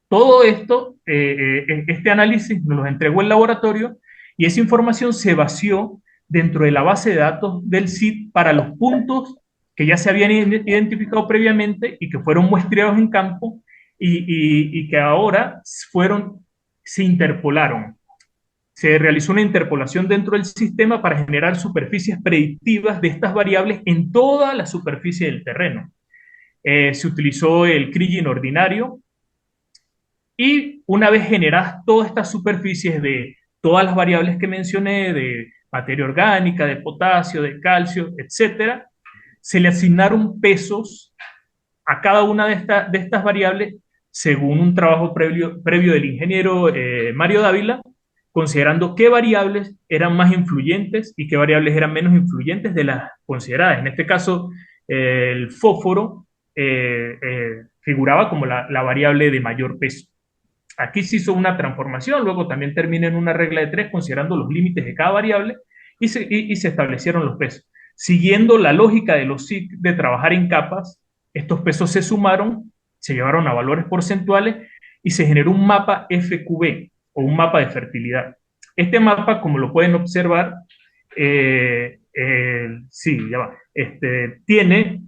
Todo esto, este análisis nos lo entregó el laboratorio y esa información se vació dentro de la base de datos del CID para los puntos que ya se habían identificado previamente y que fueron muestreados en campo y que ahora se interpolaron. Se realizó una interpolación dentro del sistema para generar superficies predictivas de estas variables en toda la superficie del terreno. Se utilizó el Kriging ordinario y una vez generadas todas estas superficies de todas las variables que mencioné, de materia orgánica, de potasio, de calcio, etcétera, se le asignaron pesos a cada una de estas variables según un trabajo previo del ingeniero Mario Dávila, considerando qué variables eran más influyentes y qué variables eran menos influyentes de las consideradas. En este caso, el fósforo figuraba como la variable de mayor peso. Aquí se hizo una transformación, luego también termina en una regla de 3 considerando los límites de cada variable y se establecieron los pesos. Siguiendo la lógica de los SIC de trabajar en capas, estos pesos se sumaron, se llevaron a valores porcentuales y se generó un mapa FQB o un mapa de fertilidad. Este mapa, como lo pueden observar, tiene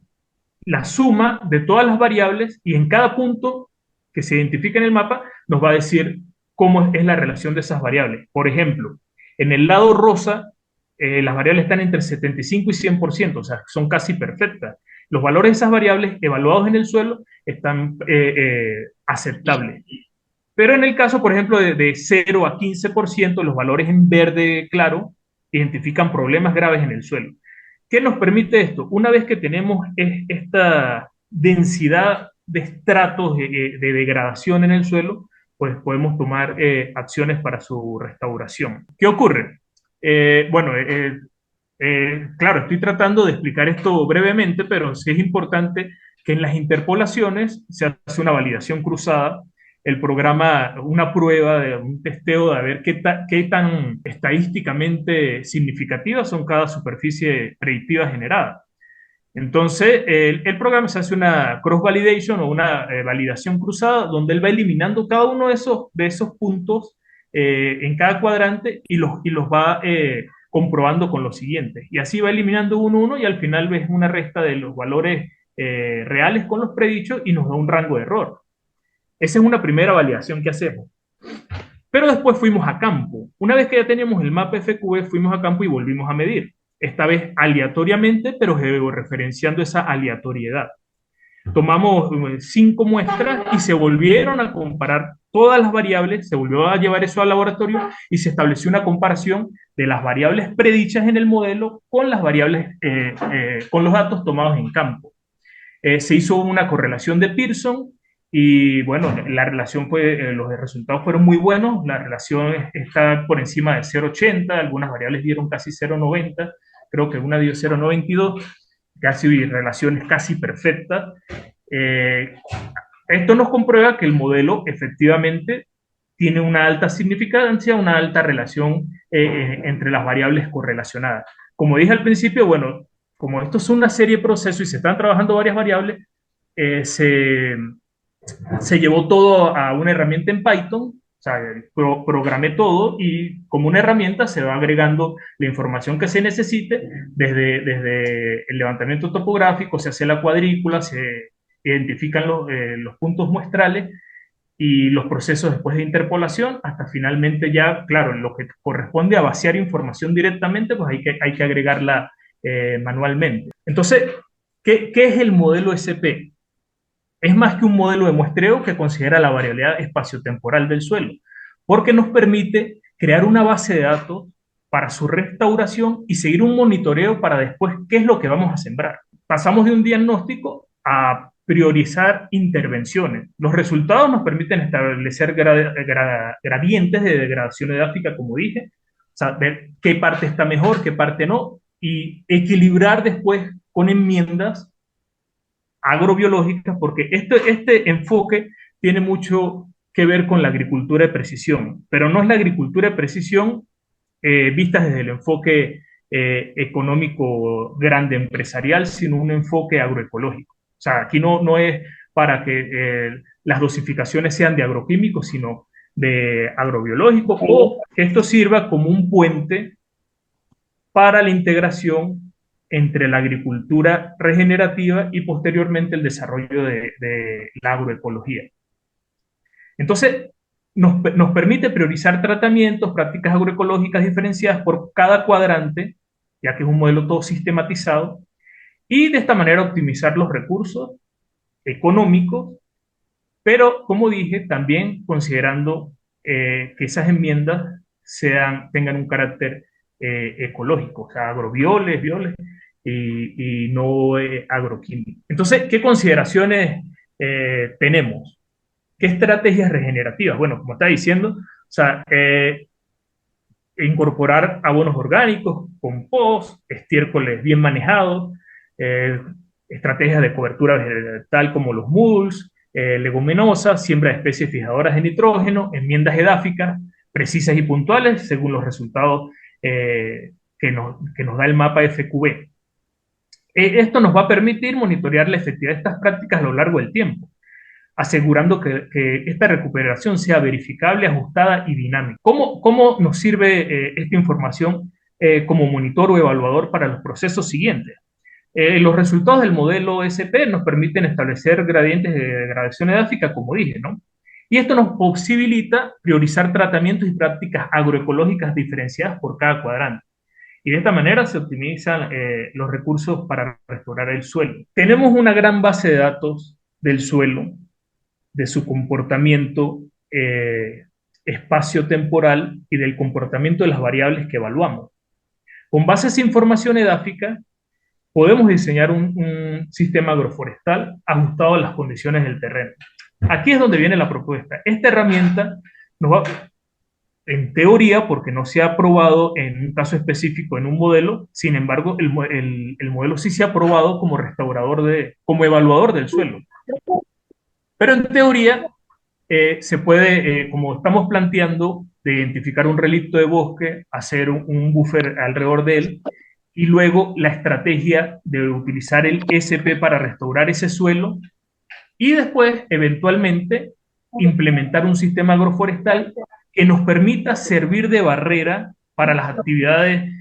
la suma de todas las variables y en cada punto que se identifica en el mapa nos va a decir cómo es la relación de esas variables. Por ejemplo, en el lado rosa, las variables están entre 75 y 100%, o sea, son casi perfectas. Los valores de esas variables evaluados en el suelo están aceptables. Pero en el caso, por ejemplo, de 0 a 15%, los valores en verde claro identifican problemas graves en el suelo. ¿Qué nos permite esto? Una vez que tenemos esta densidad de estratos de degradación en el suelo, pues podemos tomar acciones para su restauración. ¿Qué ocurre? Claro, estoy tratando de explicar esto brevemente, pero sí es importante que en las interpolaciones se hace una validación cruzada, el programa, una prueba, un testeo de ver qué tan estadísticamente significativas son cada superficie predictiva generada. Entonces, el programa se hace una cross-validation o una validación cruzada donde él va eliminando cada uno de esos puntos en cada cuadrante y los va comprobando con los siguientes. Y así va eliminando uno a uno y al final ves una resta de los valores reales con los predichos y nos da un rango de error. Esa es una primera validación que hacemos. Pero después fuimos a campo. Una vez que ya teníamos el mapa FQB, fuimos a campo y volvimos a medir. Esta vez aleatoriamente, pero georreferenciando esa aleatoriedad. Tomamos 5 muestras y se volvieron a comparar todas las variables, se volvió a llevar eso al laboratorio y se estableció una comparación de las variables predichas en el modelo con las variables, con los datos tomados en campo. Se hizo una correlación de Pearson y bueno, la relación los resultados fueron muy buenos, la relación está por encima de 0,80, algunas variables dieron casi 0,90, creo que una dio 0,92, casi relaciones casi perfectas. Esto nos comprueba que el modelo efectivamente tiene una alta significancia, una alta relación entre las variables correlacionadas. Como dije al principio, bueno, como esto es una serie de procesos y se están trabajando varias variables, se llevó todo a una herramienta en Python, o sea, programé todo y como una herramienta se va agregando la información que se necesite desde el levantamiento topográfico, se hace la cuadrícula, se identifican los puntos muestrales y los procesos después de interpolación hasta finalmente ya, claro, lo que corresponde a vaciar información directamente, pues hay que agregarla manualmente. Entonces, ¿qué es el modelo SP? Es más que un modelo de muestreo que considera la variabilidad espaciotemporal del suelo, porque nos permite crear una base de datos para su restauración y seguir un monitoreo para después qué es lo que vamos a sembrar. Pasamos de un diagnóstico a priorizar intervenciones. Los resultados nos permiten establecer gradientes de degradación edáfica, como dije, o sea, ver qué parte está mejor, qué parte no, y equilibrar después con enmiendas agrobiológicas, porque este enfoque tiene mucho que ver con la agricultura de precisión, pero no es la agricultura de precisión vista desde el enfoque económico grande empresarial, sino un enfoque agroecológico. O sea, aquí no es para que las dosificaciones sean de agroquímicos, sino de agrobiológicos, o que esto sirva como un puente para la integración entre la agricultura regenerativa y posteriormente el desarrollo de la agroecología. Entonces, nos permite priorizar tratamientos, prácticas agroecológicas diferenciadas por cada cuadrante, ya que es un modelo todo sistematizado, y de esta manera optimizar los recursos económicos, pero como dije, también considerando que esas enmiendas tengan un carácter ecológico, o sea, agrobioles, bioles, y no agroquímicos. Entonces, ¿qué consideraciones tenemos? ¿Qué estrategias regenerativas? Bueno, como está diciendo, o sea, incorporar abonos orgánicos, compost, estiércoles bien manejados, eh, estrategias de cobertura vegetal como los MULs, leguminosas, siembra de especies fijadoras de nitrógeno, enmiendas edáficas, precisas y puntuales según los resultados que nos da el mapa FQB. Esto nos va a permitir monitorear la efectividad de estas prácticas a lo largo del tiempo, asegurando que esta recuperación sea verificable, ajustada y dinámica. ¿Cómo nos sirve esta información como monitor o evaluador para los procesos siguientes? Los resultados del modelo SP nos permiten establecer gradientes de degradación edáfica, como dije, ¿no? Y esto nos posibilita priorizar tratamientos y prácticas agroecológicas diferenciadas por cada cuadrante. Y de esta manera se optimizan los recursos para restaurar el suelo. Tenemos una gran base de datos del suelo, de su comportamiento espacio-temporal y del comportamiento de las variables que evaluamos. Con base a esa información edáfica, podemos diseñar un sistema agroforestal ajustado a las condiciones del terreno. Aquí es donde viene la propuesta. Esta herramienta nos va, en teoría, porque no se ha probado en un caso específico en un modelo, sin embargo, el modelo sí se ha probado como como evaluador del suelo. Pero en teoría se puede, como estamos planteando, de identificar un relicto de bosque, hacer un buffer alrededor de él, y luego la estrategia de utilizar el SP para restaurar ese suelo, y después, eventualmente, implementar un sistema agroforestal que nos permita servir de barrera para las actividades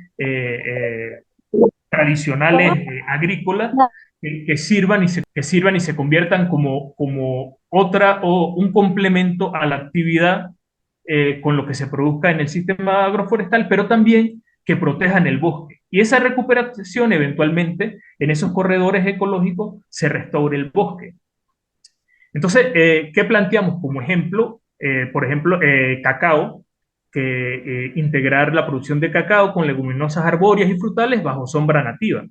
tradicionales agrícolas que sirvan y se conviertan como otra o un complemento a la actividad con lo que se produzca en el sistema agroforestal, pero también que protejan el bosque. Y esa recuperación eventualmente en esos corredores ecológicos se restaure el bosque. Entonces, ¿qué planteamos como ejemplo? Por ejemplo, cacao, que integrar la producción de cacao con leguminosas arbóreas y frutales bajo sombra nativa.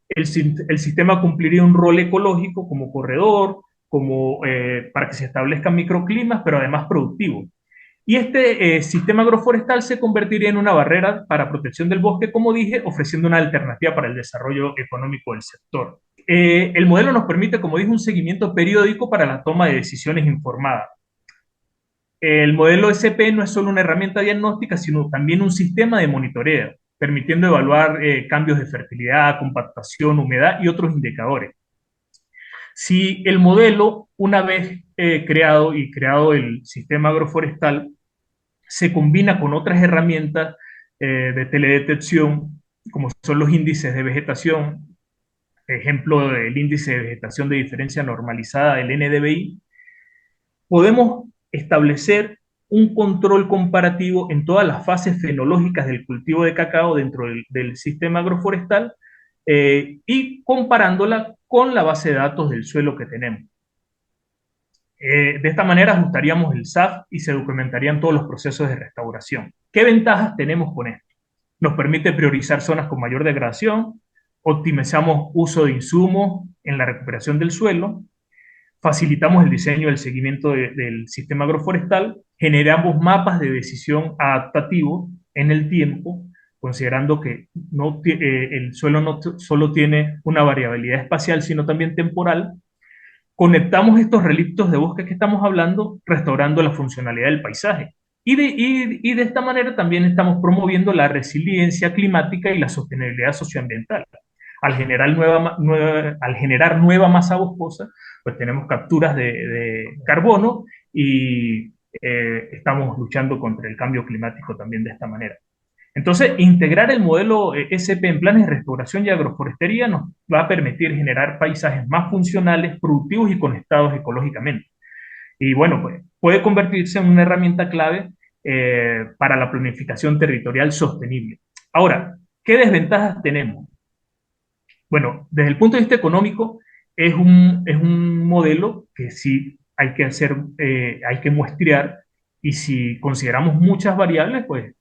El sistema cumpliría un rol ecológico como corredor, para que se establezcan microclimas, pero además productivo. Y este sistema agroforestal se convertiría en una barrera para protección del bosque, como dije, ofreciendo una alternativa para el desarrollo económico del sector. El modelo nos permite, como dije, un seguimiento periódico para la toma de decisiones informadas. El modelo SP no es solo una herramienta diagnóstica, sino también un sistema de monitoreo, permitiendo evaluar cambios de fertilidad, compactación, humedad y otros indicadores. Si el modelo, una vez creado el sistema agroforestal, se combina con otras herramientas de teledetección, como son los índices de vegetación, ejemplo del índice de vegetación de diferencia normalizada, el NDVI, podemos establecer un control comparativo en todas las fases fenológicas del cultivo de cacao dentro del sistema agroforestal y comparándola con la base de datos del suelo que tenemos. De esta manera ajustaríamos el SAF y se documentarían todos los procesos de restauración. ¿Qué ventajas tenemos con esto? Nos permite priorizar zonas con mayor degradación, optimizamos uso de insumos en la recuperación del suelo, facilitamos el diseño y el seguimiento del sistema agroforestal, generamos mapas de decisión adaptativos en el tiempo, considerando que el suelo no solo tiene una variabilidad espacial, sino también temporal, conectamos estos relictos de bosque que estamos hablando, restaurando la funcionalidad del paisaje. Y de esta manera también estamos promoviendo la resiliencia climática y la sostenibilidad socioambiental. Al generar nueva masa boscosa, pues tenemos capturas de carbono y estamos luchando contra el cambio climático también de esta manera. Entonces, integrar el modelo SP en planes de restauración y agroforestería nos va a permitir generar paisajes más funcionales, productivos y conectados ecológicamente. Y bueno, pues puede convertirse en una herramienta clave para la planificación territorial sostenible. Ahora, ¿qué desventajas tenemos? Bueno, desde el punto de vista económico, es un modelo que sí hay que hacer, hay que muestrear, y si consideramos muchas variables, pues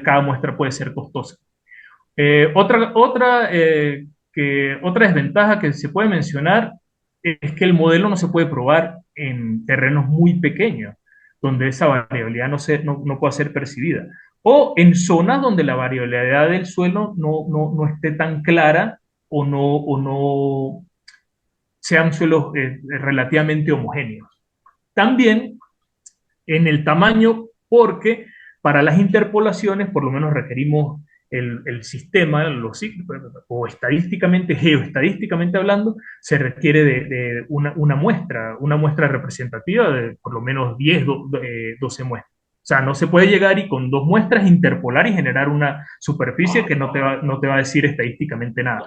cada muestra puede ser costosa. Otra desventaja que se puede mencionar es que el modelo no se puede probar en terrenos muy pequeños, donde esa variabilidad no pueda ser percibida, o en zonas donde la variabilidad del suelo no esté tan clara, o no sean suelos relativamente homogéneos. También en el tamaño, porque para las interpolaciones por lo menos requerimos el sistema, o estadísticamente, geoestadísticamente hablando, se requiere de una muestra representativa de por lo menos 10, 12 muestras. O sea, no se puede llegar y con 2 muestras interpolar y generar una superficie que no te va a decir estadísticamente nada.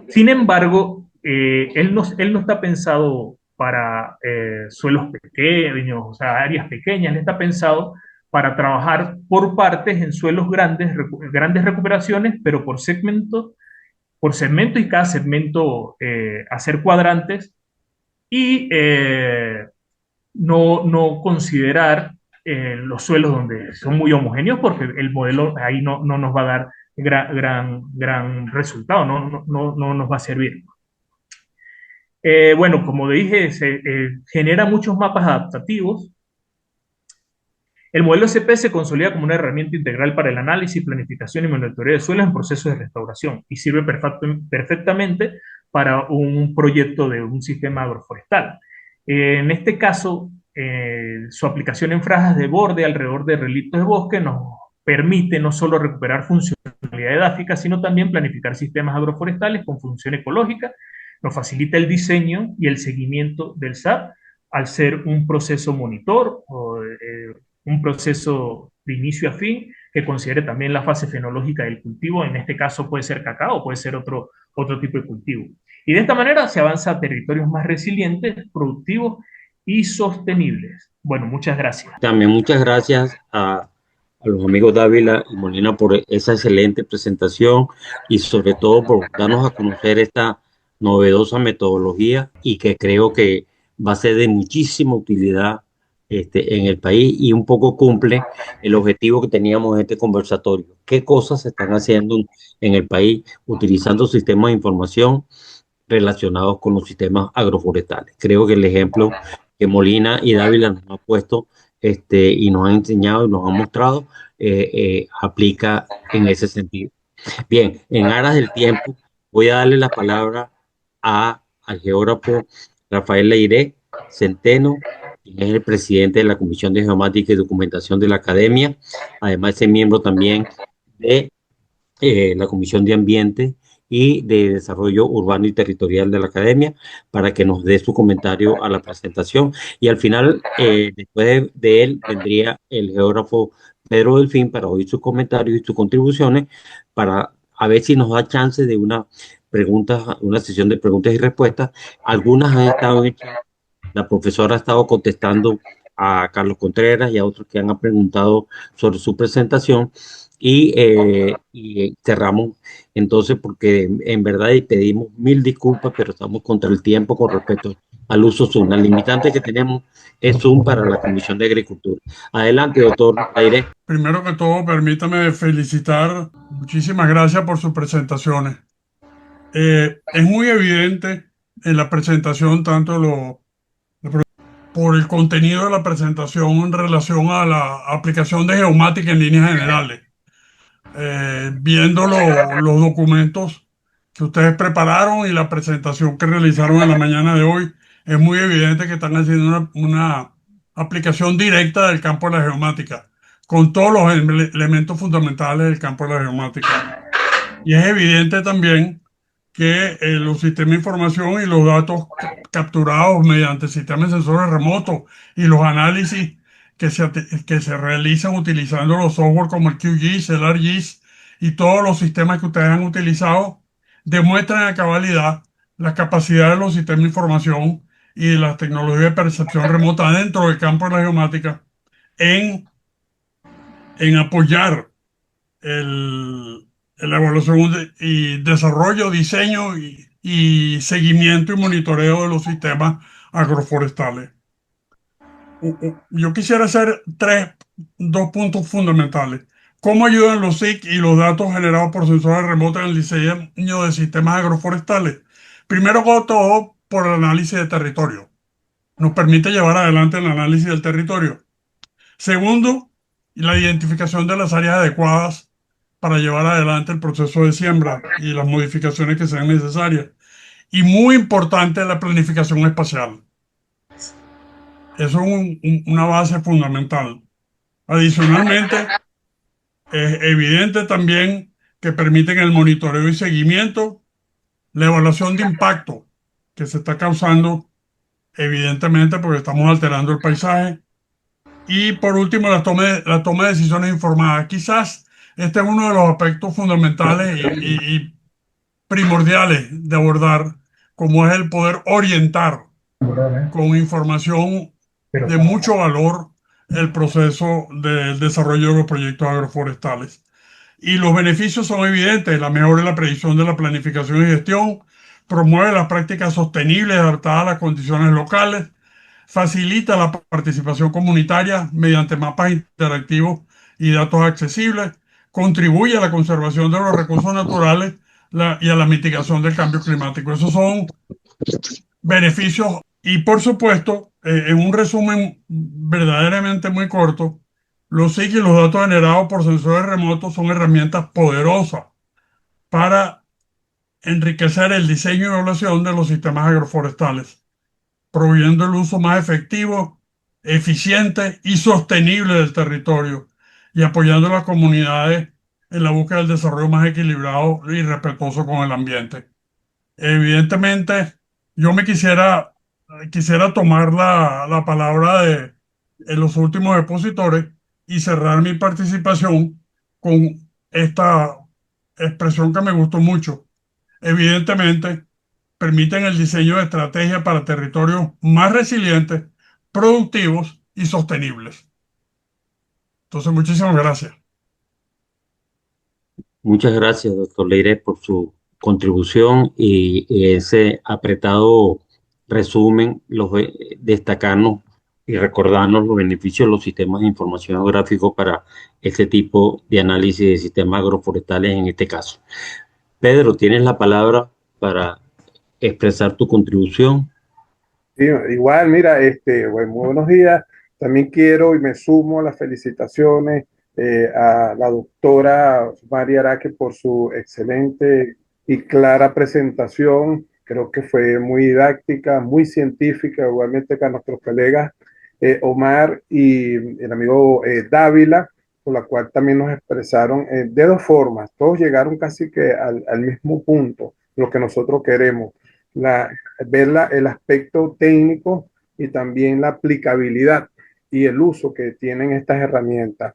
Sin embargo, él no está pensado para suelos pequeños, o sea, áreas pequeñas. Él está pensado para trabajar por partes en suelos grandes, grandes recuperaciones, pero por segmento, y cada segmento hacer cuadrantes, y no considerar los suelos donde son muy homogéneos, porque el modelo ahí no nos va a dar gran resultado, no nos va a servir. Bueno, como dije, se genera muchos mapas adaptativos. El modelo SP se consolida como una herramienta integral para el análisis, planificación y monitoreo de suelos en procesos de restauración, y sirve perfectamente para un proyecto de un sistema agroforestal. En este caso, su aplicación en franjas de borde alrededor de relictos de bosque nos permite no solo recuperar funcionalidad edáfica, sino también planificar sistemas agroforestales con función ecológica. Nos facilita el diseño y el seguimiento del SAP al ser un proceso monitor, o un proceso de inicio a fin, que considere también la fase fenológica del cultivo. En este caso puede ser cacao, puede ser otro tipo de cultivo. Y de esta manera se avanza a territorios más resilientes, productivos y sostenibles. Bueno, muchas gracias. También muchas gracias a los amigos Dávila y Molina por esa excelente presentación y sobre todo por darnos a conocer esta novedosa metodología, y que creo que va a ser de muchísima utilidad en el país, y un poco cumple el objetivo que teníamos en este conversatorio. ¿Qué cosas se están haciendo en el país utilizando sistemas de información relacionados con los sistemas agroforestales? Creo que el ejemplo que Molina y Dávila nos han puesto y nos han enseñado y nos han mostrado aplica en ese sentido. Bien, en aras del tiempo, voy a darle la palabra al geógrafo Rafael Leiré Centeno, quien es el presidente de la Comisión de Geomática y Documentación de la Academia. Además, es miembro también de la Comisión de Ambiente y de Desarrollo Urbano y Territorial de la Academia, para que nos dé su comentario a la presentación. Y al final, después de él, vendría el geógrafo Pedro Delfín para oír sus comentarios y sus contribuciones, para a ver si nos da chance de una sesión de preguntas y respuestas. Algunas han estado hechas, la profesora ha estado contestando a Carlos Contreras y a otros que han preguntado sobre su presentación, y cerramos entonces, porque en verdad y pedimos mil disculpas, pero estamos contra el tiempo con respecto al uso Zoom. La limitante que tenemos es Zoom para la Comisión de Agricultura. Adelante, doctor Aire. Primero que todo, permítame felicitar. Muchísimas gracias por sus presentaciones. Es muy evidente en la presentación, por el contenido de la presentación en relación a la aplicación de geomática en líneas generales. Viendo los documentos que ustedes prepararon y la presentación que realizaron en la mañana de hoy, es muy evidente que están haciendo una aplicación directa del campo de la geomática, con todos los elementos fundamentales del campo de la geomática. Y es evidente también que los sistemas de información y los datos capturados mediante sistemas de sensores remotos y los análisis que se realizan utilizando los software como el QGIS, el ArcGIS y todos los sistemas que ustedes han utilizado, demuestran a cabalidad la capacidad de los sistemas de información y de las tecnologías de percepción remota dentro del campo de la geomática en, en apoyar el, la evaluación y desarrollo, diseño y seguimiento y monitoreo de los sistemas agroforestales. Yo quisiera hacer dos puntos fundamentales. ¿Cómo ayudan los SIC y los datos generados por sensores remotos en el diseño de sistemas agroforestales? Primero que todo, por el análisis de territorio. Nos permite llevar adelante el análisis del territorio. Segundo, la identificación de las áreas adecuadas para llevar adelante el proceso de siembra y las modificaciones que sean necesarias. Y muy importante, la planificación espacial. Eso es una base fundamental. Adicionalmente, es evidente también que permiten el monitoreo y seguimiento, la evaluación de impacto que se está causando, evidentemente, porque estamos alterando el paisaje. Y por último, la toma de decisiones informadas. Quizás este es uno de los aspectos fundamentales y primordiales de abordar, como es el poder orientar con información de mucho valor el proceso del desarrollo de los proyectos agroforestales. Y los beneficios son evidentes: la mejora en la predicción de la planificación y gestión, promueve las prácticas sostenibles adaptadas a las condiciones locales, facilita la participación comunitaria mediante mapas interactivos y datos accesibles, contribuye a la conservación de los recursos naturales y a la mitigación del cambio climático. Esos son beneficios y, por supuesto, en un resumen verdaderamente muy corto, los SIC y los datos generados por sensores remotos son herramientas poderosas para enriquecer el diseño y evaluación de los sistemas agroforestales, proveyendo el uso más efectivo, eficiente y sostenible del territorio y apoyando a las comunidades en la búsqueda del desarrollo más equilibrado y respetuoso con el ambiente. Evidentemente, yo quisiera tomar la palabra de los últimos expositores y cerrar mi participación con esta expresión que me gustó mucho. Evidentemente, permiten el diseño de estrategias para territorios más resilientes, productivos y sostenibles. Entonces, muchísimas gracias. Muchas gracias, doctor Leire, por su contribución y ese apretado resumen, destacarnos y recordarnos los beneficios de los sistemas de información geográfica para este tipo de análisis de sistemas agroforestales en este caso. Pedro, tienes la palabra para expresar tu contribución. Sí, igual, mira, bueno, muy buenos días. También quiero y me sumo a las felicitaciones a la doctora María Araque por su excelente y clara presentación. Creo que fue muy didáctica, muy científica, igualmente que a nuestros colegas Omar y el amigo Dávila, por la cual también nos expresaron de dos formas. Todos llegaron casi que al mismo punto, lo que nosotros queremos. Ver el aspecto técnico y también la aplicabilidad y el uso que tienen estas herramientas.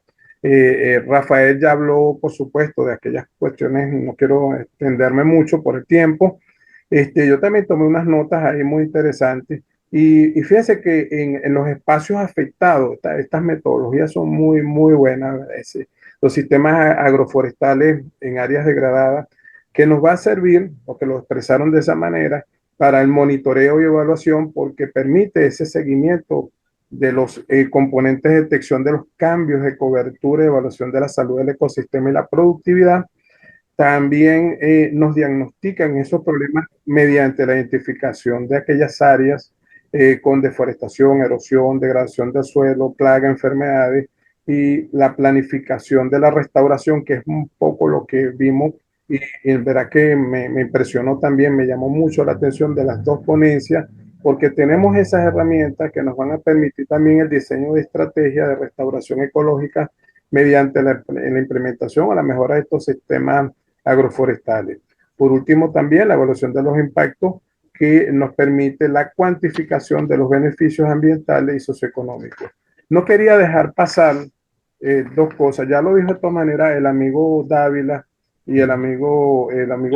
Rafael ya habló, por supuesto, de aquellas cuestiones, no quiero extenderme mucho por el tiempo. Yo también tomé unas notas ahí muy interesantes y fíjense que en los espacios afectados, estas metodologías son muy, muy buenas. Los sistemas agroforestales en áreas degradadas, que nos va a servir, o que lo expresaron de esa manera, para el monitoreo y evaluación, porque permite ese seguimiento de los componentes de detección de los cambios de cobertura y evaluación de la salud del ecosistema y la productividad. También nos diagnostican esos problemas mediante la identificación de aquellas áreas con deforestación, erosión, degradación del suelo, plaga, enfermedades, y la planificación de la restauración, que es un poco lo que vimos. Y verá que me impresionó también, me llamó mucho la atención de las dos ponencias, porque tenemos esas herramientas que nos van a permitir también el diseño de estrategias de restauración ecológica mediante la implementación o la mejora de estos sistemas agroforestales. Por último, también la evaluación de los impactos que nos permite la cuantificación de los beneficios ambientales y socioeconómicos. No quería dejar pasar dos cosas, ya lo dijo de todas maneras el amigo Dávila y el amigo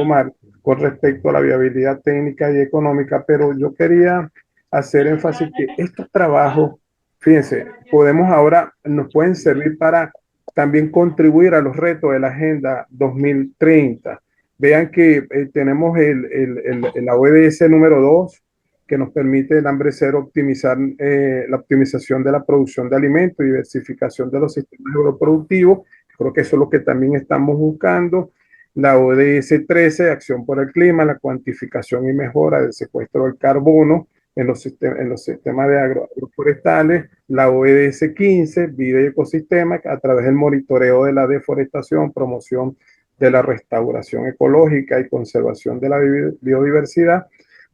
Mar con respecto a la viabilidad técnica y económica, pero yo quería hacer énfasis que estos trabajos, fíjense, podemos ahora, nos pueden servir para también contribuir a los retos de la Agenda 2030. Vean que tenemos la ODS número 2, que nos permite el hambre cero optimizar la optimización de la producción de alimentos y diversificación de los sistemas agroproductivos. Creo que eso es lo que también estamos buscando. La ODS 13, acción por el clima, la cuantificación y mejora del secuestro del carbono en los sistemas de agroforestales. La ODS 15, vida y ecosistema, a través del monitoreo de la deforestación, promoción de la restauración ecológica y conservación de la biodiversidad,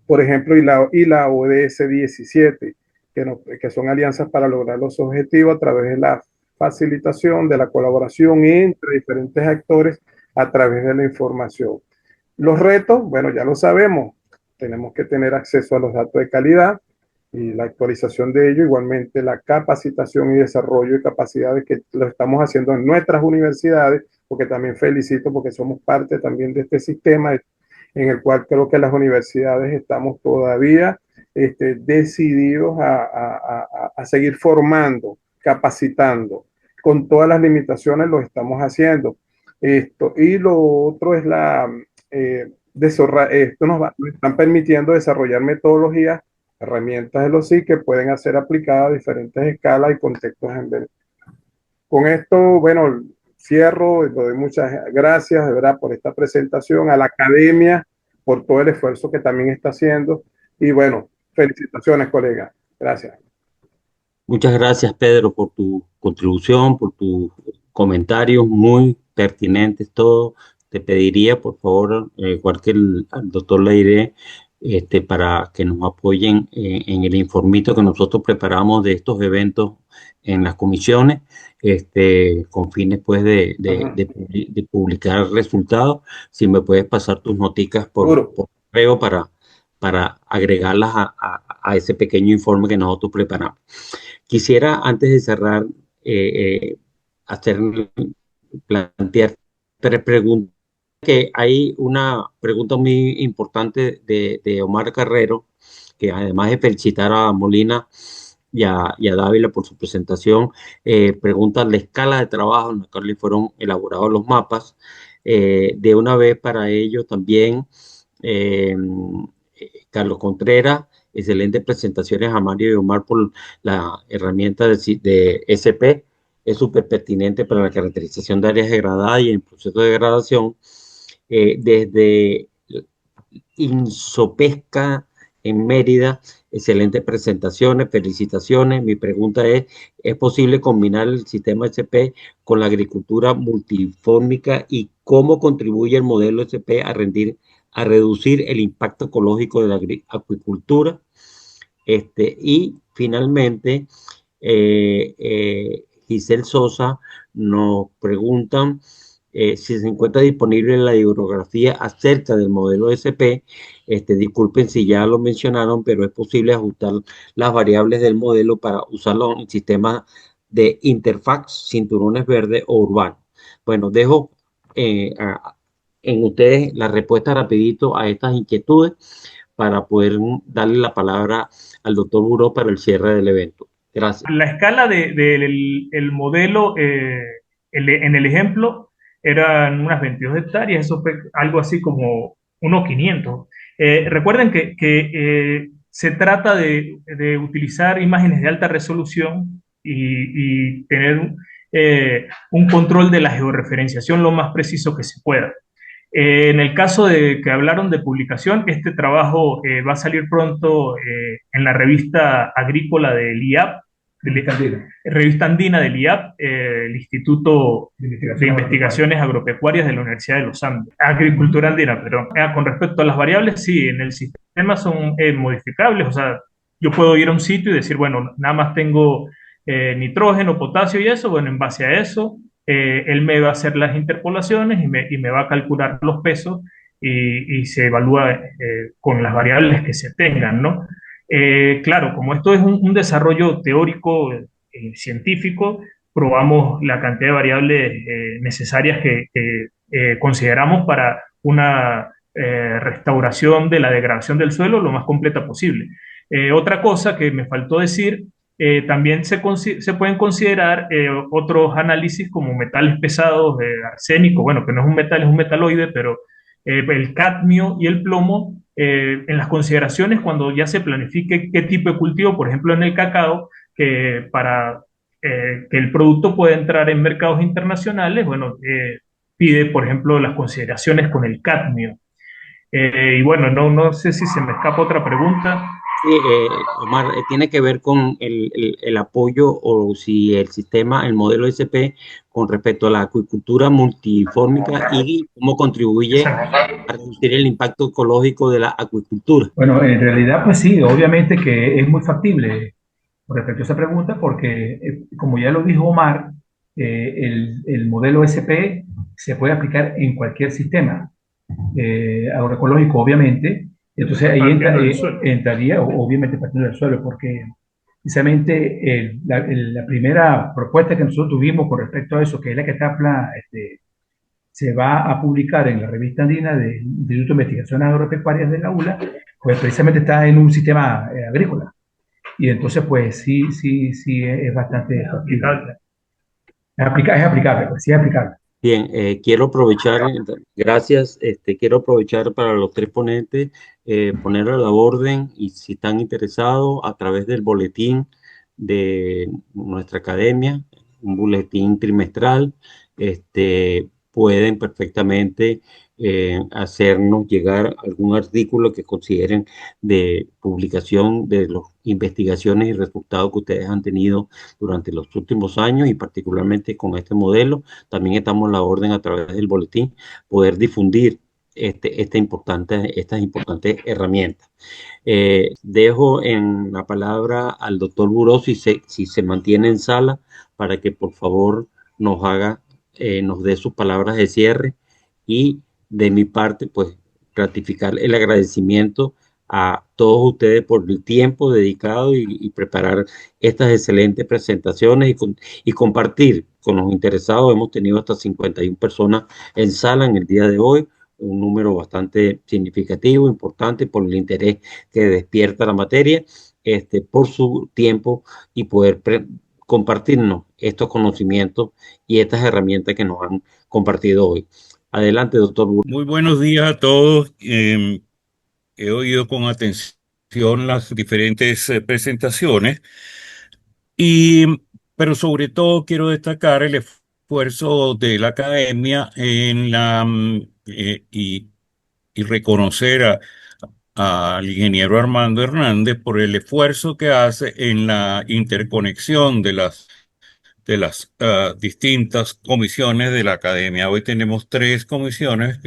por ejemplo, y la ODS 17, que son alianzas para lograr los objetivos a través de la facilitación, de la colaboración entre diferentes actores a través de la información. Los retos, bueno, ya lo sabemos, tenemos que tener acceso a los datos de calidad y la actualización de ello, igualmente la capacitación y desarrollo de capacidades que lo estamos haciendo en nuestras universidades, porque también felicito porque somos parte también de este sistema en el cual creo que las universidades estamos todavía decididos a seguir formando, capacitando. Con todas las limitaciones lo estamos haciendo. Y lo otro es esto nos están permitiendo desarrollar metodologías, herramientas de los SIC que pueden ser aplicadas a diferentes escalas y contextos en Venezuela. Con esto, bueno, cierro, le doy muchas gracias, de verdad, por esta presentación, a la academia, por todo el esfuerzo que también está haciendo. Y bueno, felicitaciones, colega. Gracias. Muchas gracias, Pedro, por tu contribución, por tus comentarios muy pertinentes, todo. Te pediría, por favor, igual que al doctor Leire, para que nos apoyen en el informito que nosotros preparamos de estos eventos en las comisiones, con fines pues de publicar resultados. Si me puedes pasar tus noticas por correo para agregarlas a ese pequeño informe que nosotros preparamos. Quisiera, antes de cerrar, plantear tres preguntas. Que hay una pregunta muy importante de Omar Carrero, que además de felicitar a Molina y a Dávila por su presentación, pregunta la escala de trabajo en la cual fueron elaborados los mapas. De una vez para ello también, Carlos Contreras, excelentes presentaciones a Mario y Omar por la herramienta de SP. Es súper pertinente para la caracterización de áreas degradadas y en proceso de degradación. Desde Insopesca en Mérida, excelentes presentaciones, felicitaciones. Mi pregunta ¿es posible combinar el sistema SP con la agricultura multifónica y cómo contribuye el modelo SP a reducir el impacto ecológico de la acuicultura? Y finalmente, Giselle Sosa nos preguntan si se encuentra disponible la bibliografía acerca del modelo SP. Disculpen si ya lo mencionaron, pero es posible ajustar las variables del modelo para usarlo en sistemas de interfaz, cinturones verdes o urbanos. Bueno, dejo en ustedes la respuesta rapidito a estas inquietudes para poder darle la palabra al doctor Buró para el cierre del evento. Gracias. La escala del modelo en el ejemplo eran unas 22 hectáreas, eso fue algo así como unos 500. Recuerden que se trata de utilizar imágenes de alta resolución y tener un control de la georreferenciación lo más preciso que se pueda. En el caso de que hablaron de publicación, este trabajo va a salir pronto en la revista agrícola del IAP. Revista Andina del IAP, el Instituto de Investigaciones Agropecuarias de la Universidad de los Andes. Agricultura andina, perdón. Con respecto a las variables, sí, en el sistema son modificables, o sea, yo puedo ir a un sitio y decir, bueno, nada más tengo nitrógeno, potasio y eso, bueno, en base a eso, él me va a hacer las interpolaciones y me va a calcular los pesos y se evalúa con las variables que se tengan, ¿no? Claro, como esto es un desarrollo teórico científico, probamos la cantidad de variables necesarias que consideramos para una restauración de la degradación del suelo lo más completa posible. Otra cosa que me faltó decir, también se pueden considerar otros análisis como metales pesados, arsénico, bueno, que no es un metal, es un metaloide, pero el cadmio y el plomo en las consideraciones cuando ya se planifique qué tipo de cultivo, por ejemplo en el cacao, que para que el producto pueda entrar en mercados internacionales, bueno, pide, por ejemplo, las consideraciones con el cadmio. Y bueno, no sé si se me escapa otra pregunta. Sí, Omar, tiene que ver con el apoyo o si el sistema, el modelo SP con respecto a la acuicultura multifórmica y cómo contribuye a reducir el impacto ecológico de la acuicultura. Bueno, en realidad, pues sí, obviamente que es muy factible con respecto a esa pregunta, porque como ya lo dijo Omar, el modelo SP se puede aplicar en cualquier sistema agroecológico, obviamente. Entonces ahí entraría, obviamente, partiendo del suelo, porque precisamente la primera propuesta que nosotros tuvimos con respecto a eso, que es la que está se va a publicar en la revista andina del Instituto de Investigaciones Agropecuarias de la ULA, pues precisamente está en un sistema agrícola. Y entonces, pues sí, es bastante aplicable. Es aplicable, pues sí es aplicable. Bien, quiero aprovechar, gracias, quiero aprovechar para los tres ponentes, poner a la orden y si están interesados a través del boletín de nuestra academia, un boletín trimestral, pueden perfectamente hacernos llegar algún artículo que consideren de publicación de las investigaciones y resultados que ustedes han tenido durante los últimos años y particularmente con este modelo. También estamos a la orden a través del boletín poder difundir estas importantes herramientas. Dejo en la palabra al doctor Buró si se mantiene en sala para que por favor nos dé sus palabras de cierre y de mi parte pues ratificar el agradecimiento a todos ustedes por el tiempo dedicado y preparar estas excelentes presentaciones y compartir con los interesados. Hemos tenido hasta 51 personas en sala en el día de hoy, un número bastante significativo, importante por el interés que despierta la materia, por su tiempo y poder compartirnos estos conocimientos y estas herramientas que nos han compartido hoy. Adelante, doctor. Muy buenos días a todos. He oído con atención las diferentes presentaciones, pero sobre todo quiero destacar el esfuerzo de la academia y reconocer al ingeniero Armando Hernández por el esfuerzo que hace en la interconexión de las distintas comisiones de la academia. Hoy tenemos 3 comisiones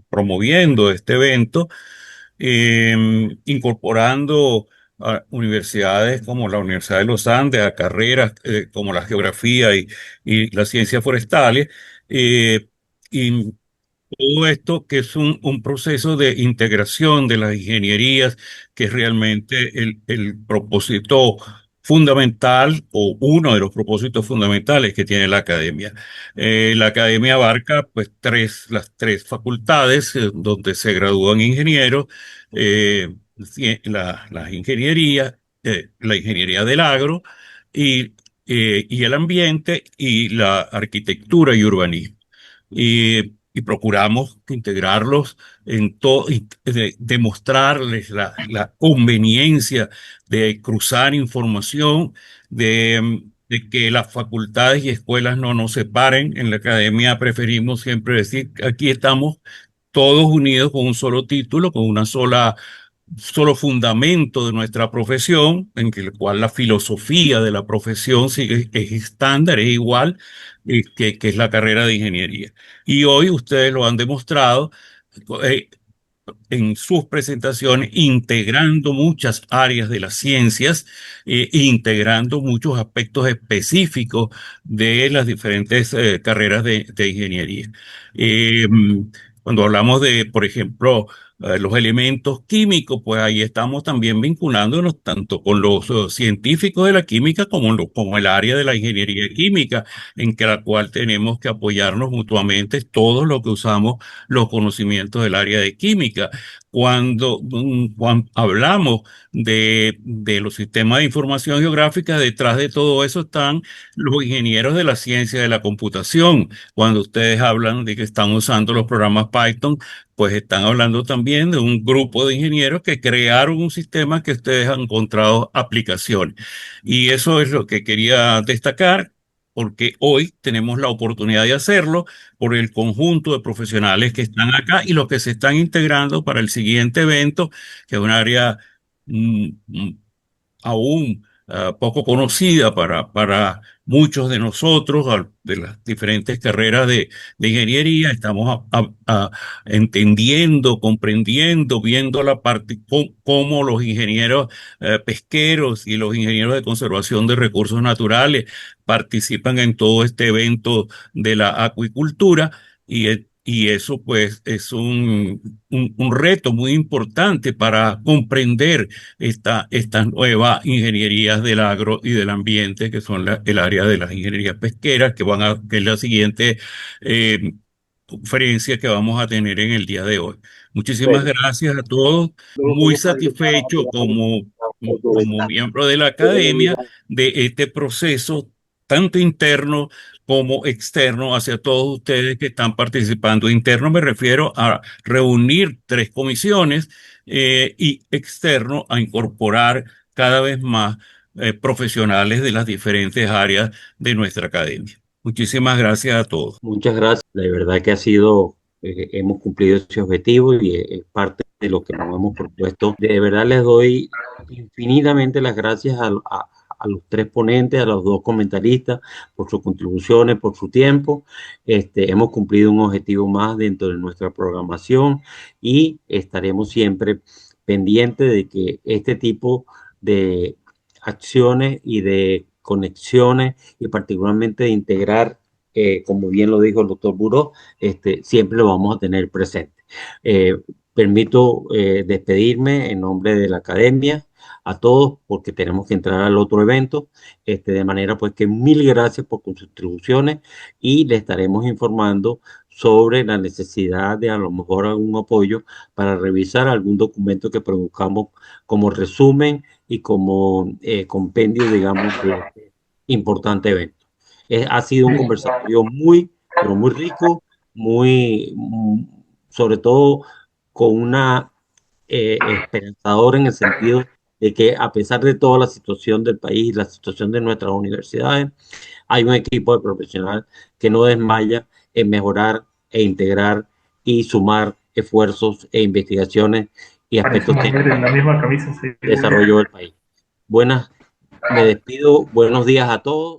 promoviendo este evento, incorporando a universidades como la Universidad de los Andes, a carreras como la geografía y las ciencias forestales, y todo esto que es un proceso de integración de las ingenierías, que es realmente el propósito fundamental o uno de los propósitos fundamentales que tiene la academia. La academia abarca pues las tres facultades donde se gradúan ingenieros, la ingeniería del agro y el ambiente y la arquitectura y urbanismo. Y procuramos integrarlos en todo, y demostrarles la conveniencia de cruzar información, de que las facultades y escuelas no nos separen. En la academia preferimos siempre decir que aquí estamos todos unidos con un solo título, con una sola solo fundamento de nuestra profesión, en el cual la filosofía de la profesión sigue, es estándar, es igual, que es la carrera de ingeniería. Y hoy ustedes lo han demostrado eh, en sus presentaciones, integrando muchas áreas de las ciencias, integrando muchos aspectos específicos de las diferentes carreras de ingeniería. Eh, Cuando hablamos de, por ejemplo, los elementos químicos, pues ahí estamos también vinculándonos tanto con los científicos de la química como el área de la ingeniería química, en que la cual tenemos que apoyarnos mutuamente todos los que usamos los conocimientos del área de química. Cuando hablamos de los sistemas de información geográfica, detrás de todo eso están los ingenieros de la ciencia de la computación. Cuando ustedes hablan de que están usando los programas Python, pues están hablando también de un grupo de ingenieros que crearon un sistema que ustedes han encontrado aplicaciones. Y eso es lo que quería destacar, porque hoy tenemos la oportunidad de hacerlo por el conjunto de profesionales que están acá y los que se están integrando para el siguiente evento, que es un área mm, mm, aún poco conocida para muchos de nosotros, de las diferentes carreras de ingeniería. Estamos entendiendo, comprendiendo, viendo la parte, cómo los ingenieros pesqueros y los ingenieros de conservación de recursos naturales participan en todo este evento de la acuicultura. Y eso pues es un reto muy importante para comprender estas nuevas ingenierías del agro y del ambiente, que son el área de las ingenierías pesqueras, que es la siguiente eh, conferencia que vamos a tener en el día de hoy. Muchísimas gracias a todos. Muy satisfecho como miembro de la academia de este proceso, tanto interno como externo, hacia todos ustedes que están participando. Interno me refiero a reunir 3 comisiones, y externo a incorporar cada vez más profesionales de las diferentes áreas de nuestra academia. Muchísimas gracias a todos. Muchas gracias. De verdad que ha sido, hemos cumplido ese objetivo y es parte de lo que nos hemos propuesto. De verdad les doy infinitamente las gracias a los 3 ponentes, a los 2 comentaristas, por sus contribuciones, por su tiempo. Hemos cumplido un objetivo más dentro de nuestra programación y estaremos siempre pendientes de que este tipo de acciones y de conexiones y particularmente de integrar, como bien lo dijo el doctor Buró, siempre lo vamos a tener presente. Permito despedirme en nombre de la academia a todos porque tenemos que entrar al otro evento, de manera pues que mil gracias por sus contribuciones y le estaremos informando sobre la necesidad de a lo mejor algún apoyo para revisar algún documento que produzcamos como resumen y como compendio, digamos, de este importante evento. Ha sido un conversatorio muy, pero muy rico, sobre todo con una esperanzadora en el sentido de que a pesar de toda la situación del país, la situación de nuestras universidades, hay un equipo de profesionales que no desmaya en mejorar e integrar y sumar esfuerzos e investigaciones y aspectos técnicos en la misma camisa, sí. de desarrollo del país. Me despido, buenos días a todos.